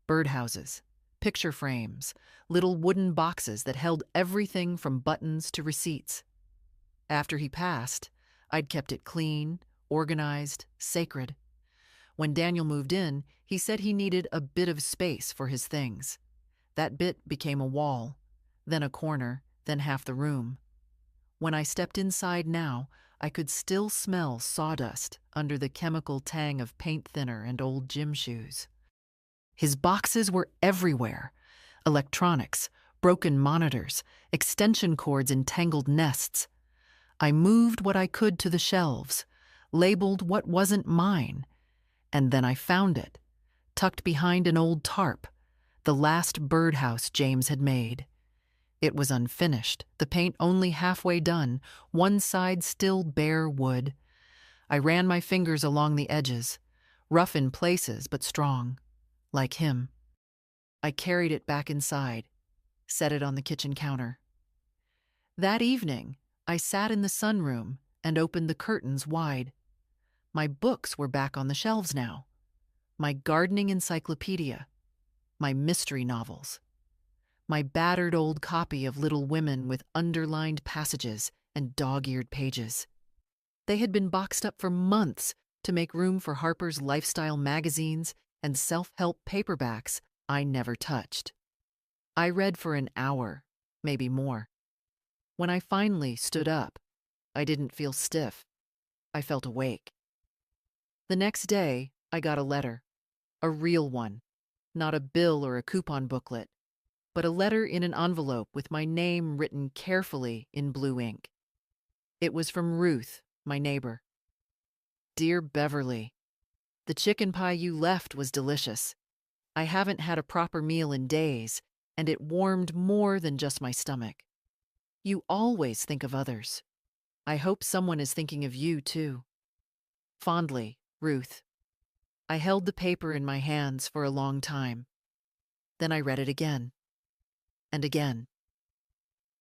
Birdhouses, picture frames, little wooden boxes that held everything from buttons to receipts. After he passed, I'd kept it clean, organized, sacred. When Daniel moved in, he said he needed a bit of space for his things. That bit became a wall, then a corner, then half the room. When I stepped inside now, I could still smell sawdust under the chemical tang of paint thinner and old gym shoes. His boxes were everywhere. Electronics, broken monitors, extension cords in tangled nests. I moved what I could to the shelves, labeled what wasn't mine, and then I found it, tucked behind an old tarp, the last birdhouse James had made. It was unfinished, the paint only halfway done, one side still bare wood. I ran my fingers along the edges, rough in places but strong, like him. I carried it back inside, set it on the kitchen counter. That evening, I sat in the sunroom and opened the curtains wide. My books were back on the shelves now. My gardening encyclopedia, my mystery novels, my battered old copy of Little Women with underlined passages and dog-eared pages. They had been boxed up for months to make room for Harper's lifestyle magazines and self-help paperbacks I never touched. I read for an hour, maybe more. When I finally stood up, I didn't feel stiff. I felt awake. The next day, I got a letter. A real one. Not a bill or a coupon booklet, but a letter in an envelope with my name written carefully in blue ink. It was from Ruth, my neighbor. Dear Beverly, the chicken pie you left was delicious. I haven't had a proper meal in days, and it warmed more than just my stomach. You always think of others. I hope someone is thinking of you, too. Fondly, Ruth. I held the paper in my hands for a long time. Then I read it again. And again.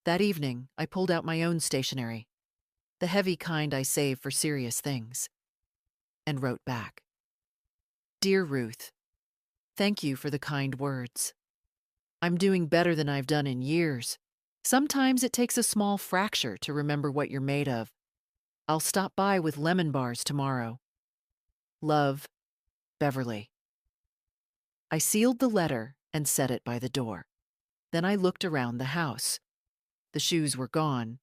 That evening, I pulled out my own stationery, the heavy kind I save for serious things, and wrote back. Dear Ruth, thank you for the kind words. I'm doing better than I've done in years. Sometimes it takes a small fracture to remember what you're made of. I'll stop by with lemon bars tomorrow. Love, Beverly. I sealed the letter and set it by the door. Then I looked around the house. The shoes were gone.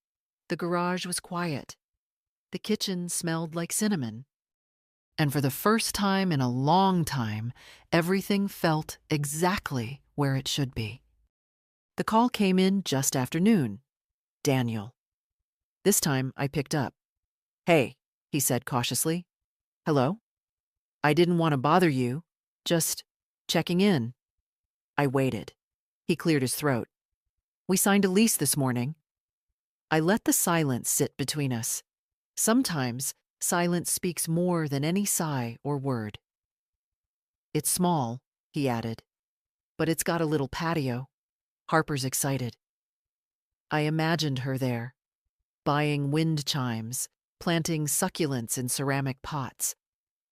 The garage was quiet. The kitchen smelled like cinnamon. And for the first time in a long time, everything felt exactly where it should be. The call came in just after noon. Daniel. This time I picked up. Hey, he said cautiously. Hello? I didn't want to bother you. Just checking in. I waited. He cleared his throat. We signed a lease this morning. I let the silence sit between us. Sometimes silence speaks more than any sigh or word. It's small, he added, but it's got a little patio. Harper's excited. I imagined her there, buying wind chimes, planting succulents in ceramic pots.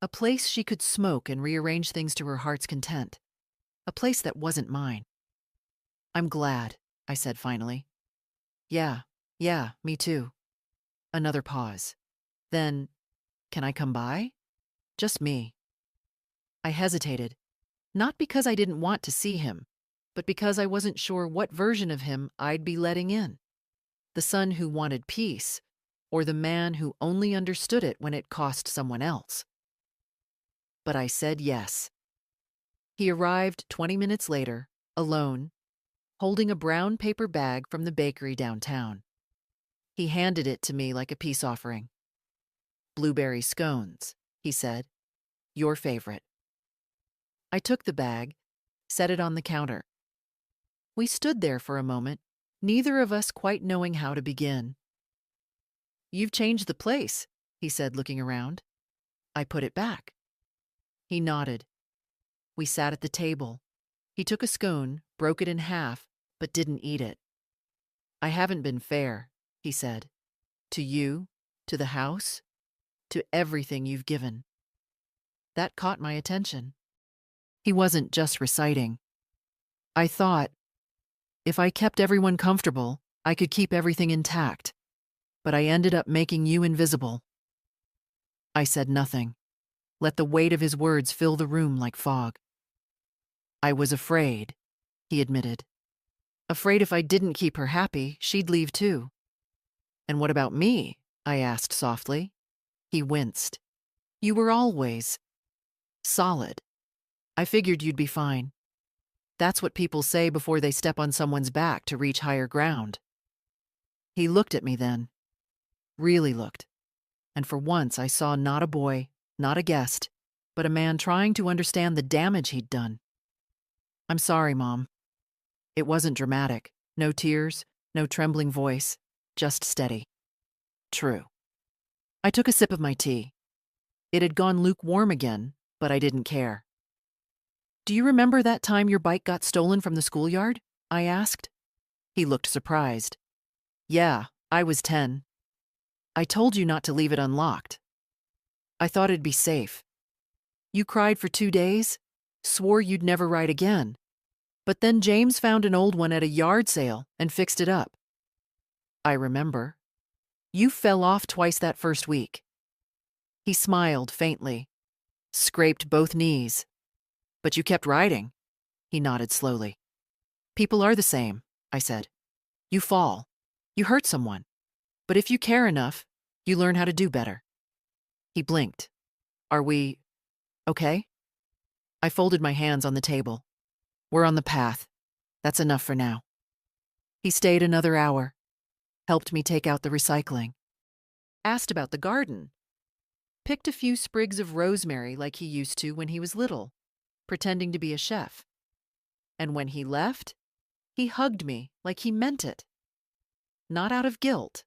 A place she could smoke and rearrange things to her heart's content. A place that wasn't mine. I'm glad, I said finally. Yeah, me too. Another pause. Then, can I come by? Just me. I hesitated, not because I didn't want to see him, but because I wasn't sure what version of him I'd be letting in. The son who wanted peace, or the man who only understood it when it cost someone else. But I said yes. He arrived 20 minutes later, alone, holding a brown paper bag from the bakery downtown. He handed it to me like a peace offering. Blueberry scones, he said. Your favorite. I took the bag, set it on the counter. We stood there for a moment, neither of us quite knowing how to begin. You've changed the place, he said, looking around. I put it back. He nodded. We sat at the table. He took a scone, broke it in half, but didn't eat it. I haven't been fair, he said. To you, to the house, to everything you've given. That caught my attention. He wasn't just reciting. I thought, if I kept everyone comfortable, I could keep everything intact. But I ended up making you invisible. I said nothing. Let the weight of his words fill the room like fog. I was afraid, he admitted. Afraid if I didn't keep her happy, she'd leave too. And what about me? I asked softly. He winced. You were always solid. I figured you'd be fine. That's what people say before they step on someone's back to reach higher ground. He looked at me then. Really looked. And for once I saw not a boy, not a guest, but a man trying to understand the damage he'd done. I'm sorry, Mom. It wasn't dramatic. No tears, no trembling voice, just steady. True. I took a sip of my tea. It had gone lukewarm again, but I didn't care. Do you remember that time your bike got stolen from the schoolyard? I asked. He looked surprised. Yeah, I was 10. I told you not to leave it unlocked. I thought it'd be safe. You cried for 2 days, swore you'd never write again. But then James found an old one at a yard sale and fixed it up. I remember. You fell off twice that first week. He smiled faintly, scraped both knees. But you kept writing. He nodded slowly. People are the same, I said. You fall. You hurt someone. But if you care enough, you learn how to do better. He blinked. Are we okay? I folded my hands on the table. We're on the path. That's enough for now. He stayed another hour, helped me take out the recycling, asked about the garden, picked a few sprigs of rosemary like he used to when he was little, pretending to be a chef. And when he left, he hugged me like he meant it. Not out of guilt,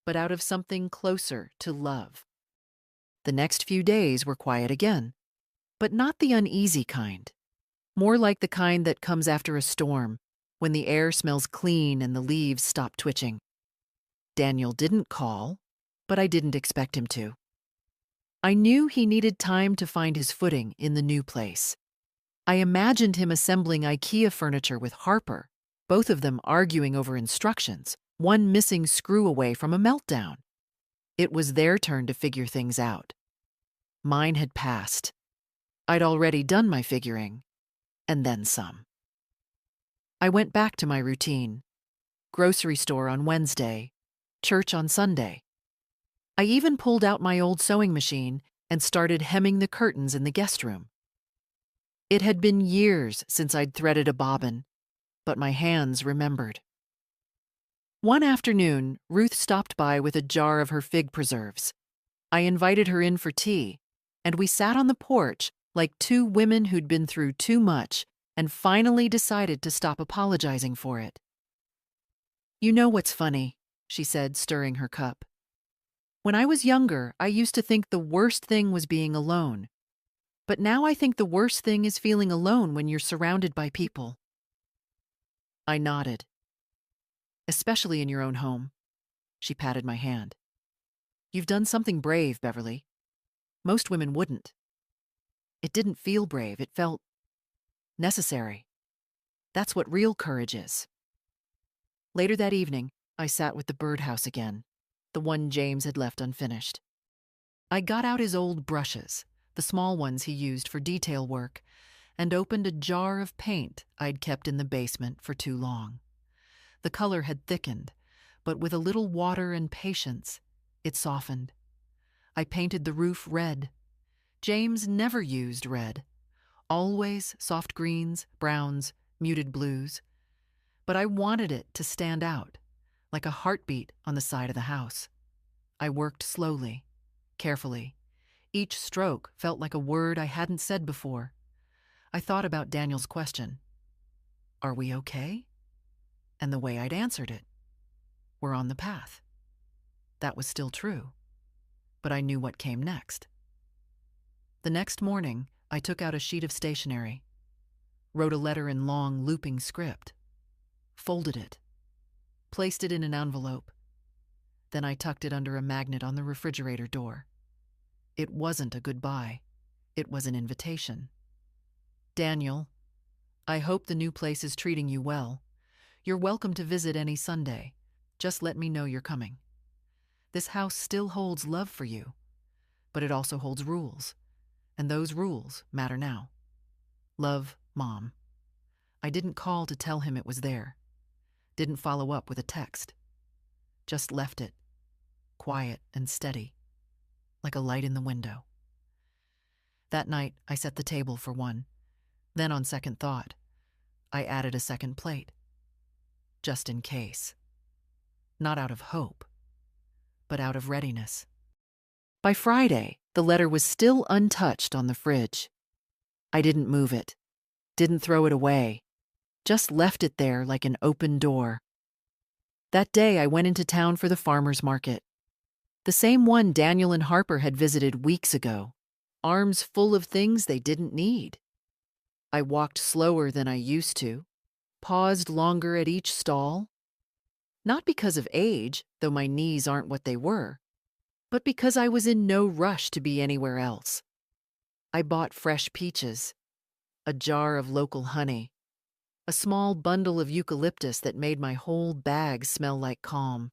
but out of something closer to love. The next few days were quiet again, but not the uneasy kind. More like the kind that comes after a storm, when the air smells clean and the leaves stop twitching. Daniel didn't call, but I didn't expect him to. I knew he needed time to find his footing in the new place. I imagined him assembling IKEA furniture with Harper, both of them arguing over instructions, one missing screw away from a meltdown. It was their turn to figure things out. Mine had passed. I'd already done my figuring, and then some. I went back to my routine. Grocery store on Wednesday, church on Sunday. I even pulled out my old sewing machine and started hemming the curtains in the guest room. It had been years since I'd threaded a bobbin, but my hands remembered. One afternoon, Ruth stopped by with a jar of her fig preserves. I invited her in for tea, and we sat on the porch like two women who'd been through too much and finally decided to stop apologizing for it. You know what's funny, she said, stirring her cup. When I was younger, I used to think the worst thing was being alone. But now I think the worst thing is feeling alone when you're surrounded by people. I nodded. Especially in your own home. She patted my hand. You've done something brave, Beverly. Most women wouldn't. It didn't feel brave, it felt necessary. That's what real courage is. Later that evening, I sat with the birdhouse again, the one James had left unfinished. I got out his old brushes, the small ones he used for detail work, and opened a jar of paint I'd kept in the basement for too long. The color had thickened, but with a little water and patience, it softened. I painted the roof red. James never used red. Always soft greens, browns, muted blues. But I wanted it to stand out, like a heartbeat on the side of the house. I worked slowly, carefully. Each stroke felt like a word I hadn't said before. I thought about Daniel's question. Are we okay? And the way I'd answered it. We're on the path. That was still true. But I knew what came next. The next morning, I took out a sheet of stationery, wrote a letter in long, looping script, folded it, placed it in an envelope. Then I tucked it under a magnet on the refrigerator door. It wasn't a goodbye. It was an invitation. Daniel, I hope the new place is treating you well. You're welcome to visit any Sunday. Just let me know you're coming. This house still holds love for you, but it also holds rules, and those rules matter now. Love, Mom. I didn't call to tell him it was there. Didn't follow up with a text. Just left it, quiet and steady, like a light in the window. That night, I set the table for one. Then, on second thought, I added a second plate. Just in case. Not out of hope, but out of readiness. By Friday, the letter was still untouched on the fridge. I didn't move it, didn't throw it away, just left it there like an open door. That day, I went into town for the farmer's market. The same one Daniel and Harper had visited weeks ago, arms full of things they didn't need. I walked slower than I used to, paused longer at each stall. Not because of age, though my knees aren't what they were, but because I was in no rush to be anywhere else. I bought fresh peaches, a jar of local honey, a small bundle of eucalyptus that made my whole bag smell like calm.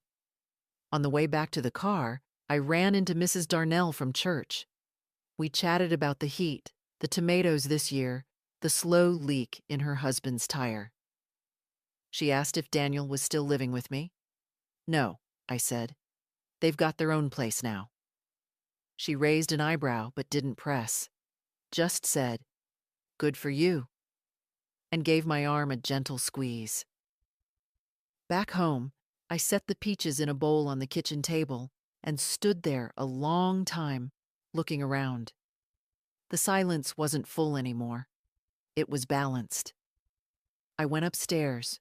On the way back to the car, I ran into Mrs. Darnell from church. We chatted about the heat, the tomatoes this year, the slow leak in her husband's tire. She asked if Daniel was still living with me. No, I said. They've got their own place now. She raised an eyebrow but didn't press, just said, "Good for you," and gave my arm a gentle squeeze. Back home, I set the peaches in a bowl on the kitchen table and stood there a long time, looking around. The silence wasn't full anymore. It was balanced. I went upstairs,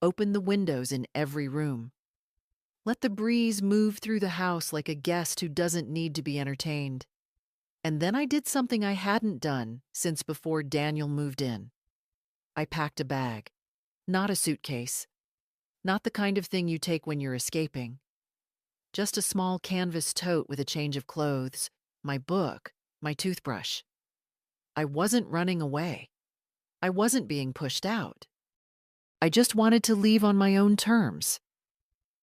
opened the windows in every room. Let the breeze move through the house like a guest who doesn't need to be entertained. And then I did something I hadn't done since before Daniel moved in. I packed a bag, not a suitcase, not the kind of thing you take when you're escaping. Just a small canvas tote with a change of clothes, my book, my toothbrush. I wasn't running away. I wasn't being pushed out. I just wanted to leave on my own terms.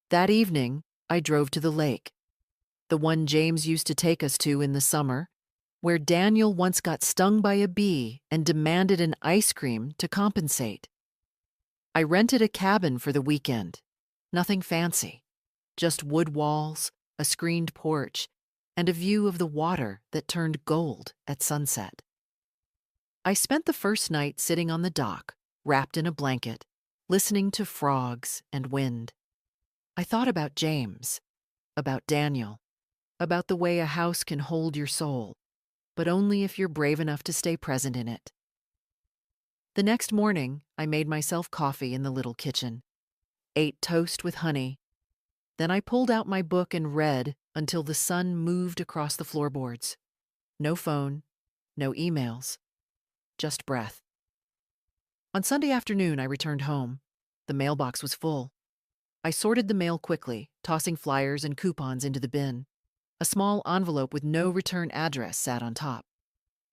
That evening, I drove to the lake, the one James used to take us to in the summer, where Daniel once got stung by a bee and demanded an ice cream to compensate. I rented a cabin for the weekend. Nothing fancy, just wood walls, a screened porch, and a view of the water that turned gold at sunset. I spent the first night sitting on the dock, wrapped in a blanket, listening to frogs and wind. I thought about James, about Daniel, about the way a house can hold your soul, but only if you're brave enough to stay present in it. The next morning, I made myself coffee in the little kitchen, ate toast with honey. Then I pulled out my book and read until the sun moved across the floorboards. No phone, no emails, just breath. On Sunday afternoon, I returned home. The mailbox was full. I sorted the mail quickly, tossing flyers and coupons into the bin. A small envelope with no return address sat on top.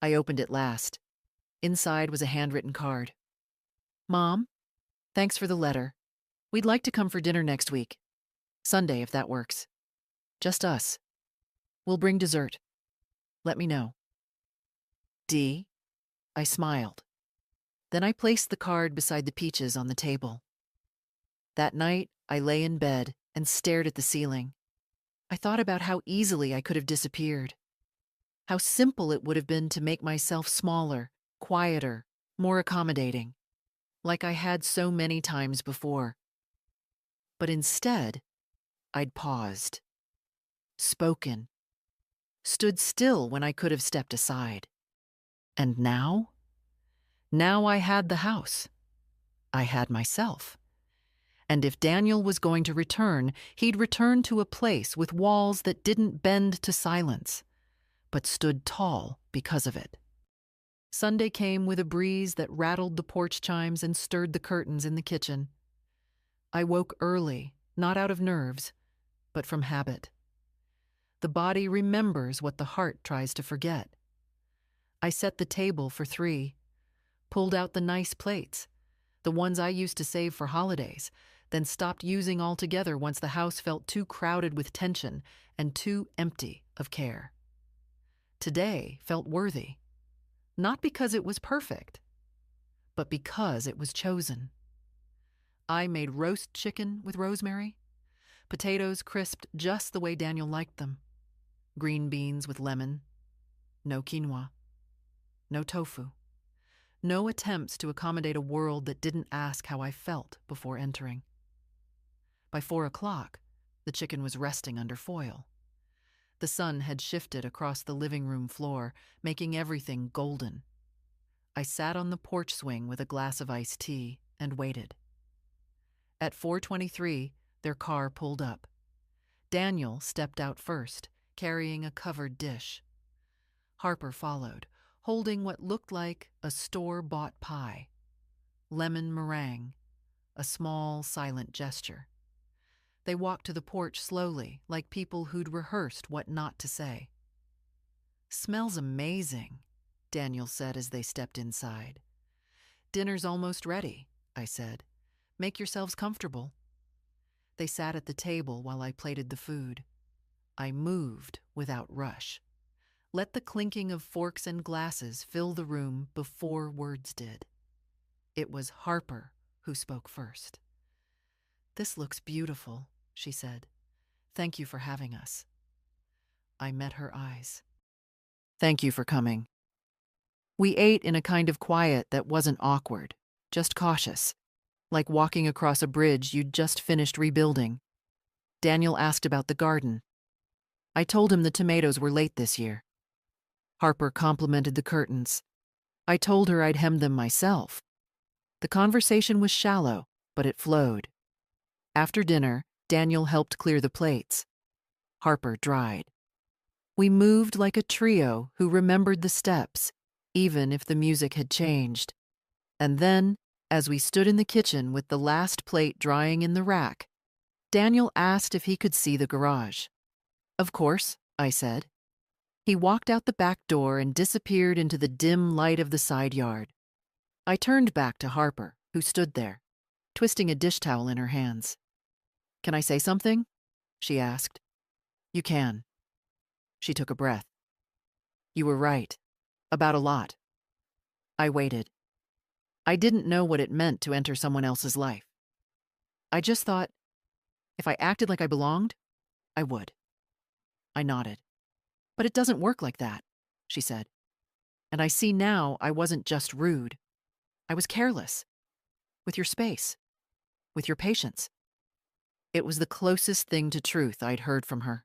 I opened it last. Inside was a handwritten card. "Mom, thanks for the letter. We'd like to come for dinner next week. Sunday, if that works. Just us. We'll bring dessert. Let me know. D." I smiled. Then I placed the card beside the peaches on the table. That night, I lay in bed and stared at the ceiling. I thought about how easily I could have disappeared. How simple it would have been to make myself smaller, quieter, more accommodating, like I had so many times before. But instead, I'd paused, spoken, stood still when I could have stepped aside. And now? Now I had the house. I had myself. And if Daniel was going to return, he'd return to a place with walls that didn't bend to silence, but stood tall because of it. Sunday came with a breeze that rattled the porch chimes and stirred the curtains in the kitchen. I woke early, not out of nerves, but from habit. The body remembers what the heart tries to forget. I set the table for 3, pulled out the nice plates, the ones I used to save for holidays, then stopped using altogether once the house felt too crowded with tension and too empty of care. Today felt worthy, not because it was perfect, but because it was chosen. I made roast chicken with rosemary, potatoes crisped just the way Daniel liked them, green beans with lemon, no quinoa, no tofu, no attempts to accommodate a world that didn't ask how I felt before entering. By 4 o'clock, the chicken was resting under foil. The sun had shifted across the living room floor, making everything golden. I sat on the porch swing with a glass of iced tea and waited. At 4:23, their car pulled up. Daniel stepped out first, carrying a covered dish. Harper followed, holding what looked like a store-bought pie. Lemon meringue, a small, silent gesture. They walked to the porch slowly, like people who'd rehearsed what not to say. "Smells amazing," Daniel said as they stepped inside. "Dinner's almost ready," I said. "Make yourselves comfortable." They sat at the table while I plated the food. I moved without rush. Let the clinking of forks and glasses fill the room before words did. It was Harper who spoke first. "This looks beautiful," she said. "Thank you for having us." I met her eyes. "Thank you for coming." We ate in a kind of quiet that wasn't awkward, just cautious, like walking across a bridge you'd just finished rebuilding. Daniel asked about the garden. I told him the tomatoes were late this year. Harper complimented the curtains. I told her I'd hemmed them myself. The conversation was shallow, but it flowed. After dinner, Daniel helped clear the plates. Harper dried. We moved like a trio who remembered the steps, even if the music had changed. And then, as we stood in the kitchen with the last plate drying in the rack, Daniel asked if he could see the garage. "Of course," I said. He walked out the back door and disappeared into the dim light of the side yard. I turned back to Harper, who stood there, twisting a dish towel in her hands. "Can I say something?" she asked. "You can." She took a breath. "You were right. About a lot." I waited. I didn't know what it meant to enter someone else's life. I just thought, if I acted like I belonged, I would. I nodded. "But it doesn't work like that," she said. "And I see now I wasn't just rude. I was careless. With your space. With your patience." It was the closest thing to truth I'd heard from her.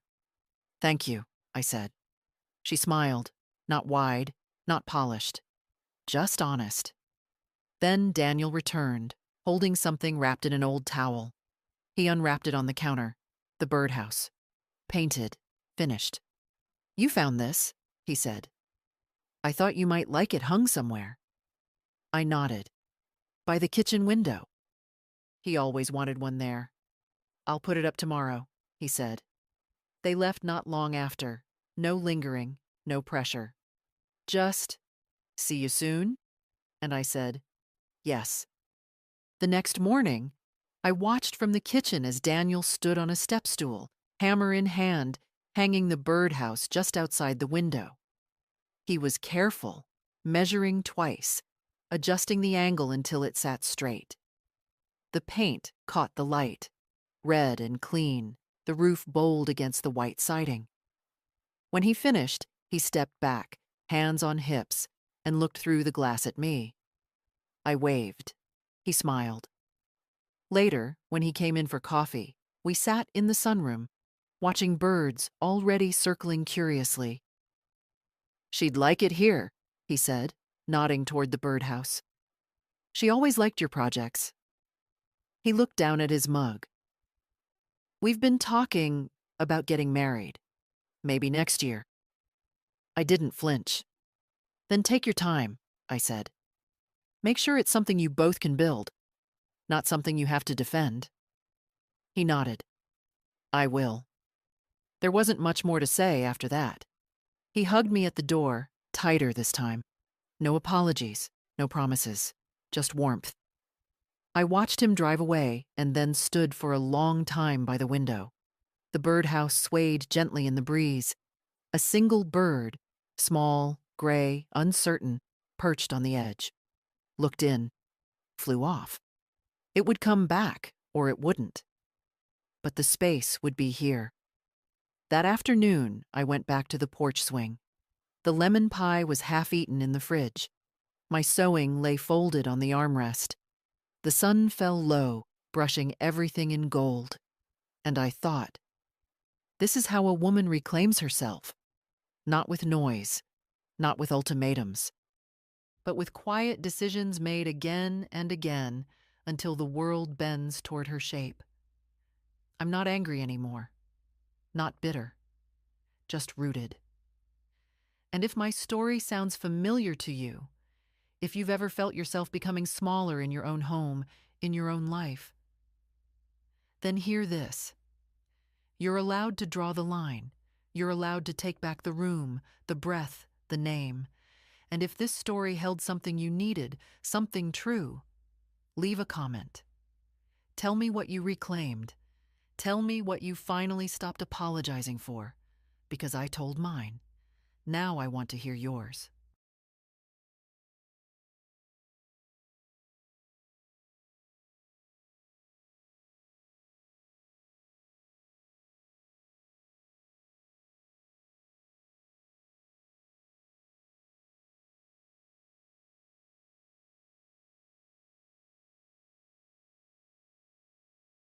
"Thank you," I said. She smiled, not wide, not polished, just honest. Then Daniel returned, holding something wrapped in an old towel. He unwrapped it on the counter. The birdhouse. Painted. Finished. "You found this," he said. "I thought you might like it hung somewhere." I nodded. "By the kitchen window." He always wanted one there. "I'll put it up tomorrow," he said. They left not long after. No lingering, no pressure. Just, "See you soon?" And I said, "Yes." The next morning, I watched from the kitchen as Daniel stood on a step stool, hammer in hand, hanging the birdhouse just outside the window. He was careful, measuring twice, adjusting the angle until it sat straight. The paint caught the light, red and clean, the roof bold against the white siding. When he finished, he stepped back, hands on hips, and looked through the glass at me. I waved. He smiled. Later, when he came in for coffee, we sat in the sunroom, watching birds already circling curiously. "She'd like it here," he said, nodding toward the birdhouse. "She always liked your projects." He looked down at his mug. "We've been talking about getting married. Maybe next year." I didn't flinch. "Then take your time," I said. "Make sure it's something you both can build, not something you have to defend." He nodded. "I will." There wasn't much more to say after that. He hugged me at the door, tighter this time. No apologies, no promises, just warmth. I watched him drive away and then stood for a long time by the window. The birdhouse swayed gently in the breeze. A single bird, small, gray, uncertain, perched on the edge. Looked in, flew off. It would come back, or it wouldn't. But the space would be here. That afternoon, I went back to the porch swing. The lemon pie was half eaten in the fridge. My sewing lay folded on the armrest. The sun fell low, brushing everything in gold. And I thought, this is how a woman reclaims herself. Not with noise, not with ultimatums, but with quiet decisions made again and again until the world bends toward her shape. I'm not angry anymore. Not bitter. Just rooted. And if my story sounds familiar to you, if you've ever felt yourself becoming smaller in your own home, in your own life, then hear this. You're allowed to draw the line. You're allowed to take back the room, the breath, the name. And if this story held something you needed, something true, leave a comment. Tell me what you reclaimed. Tell me what you finally stopped apologizing for, because I told mine. Now I want to hear yours.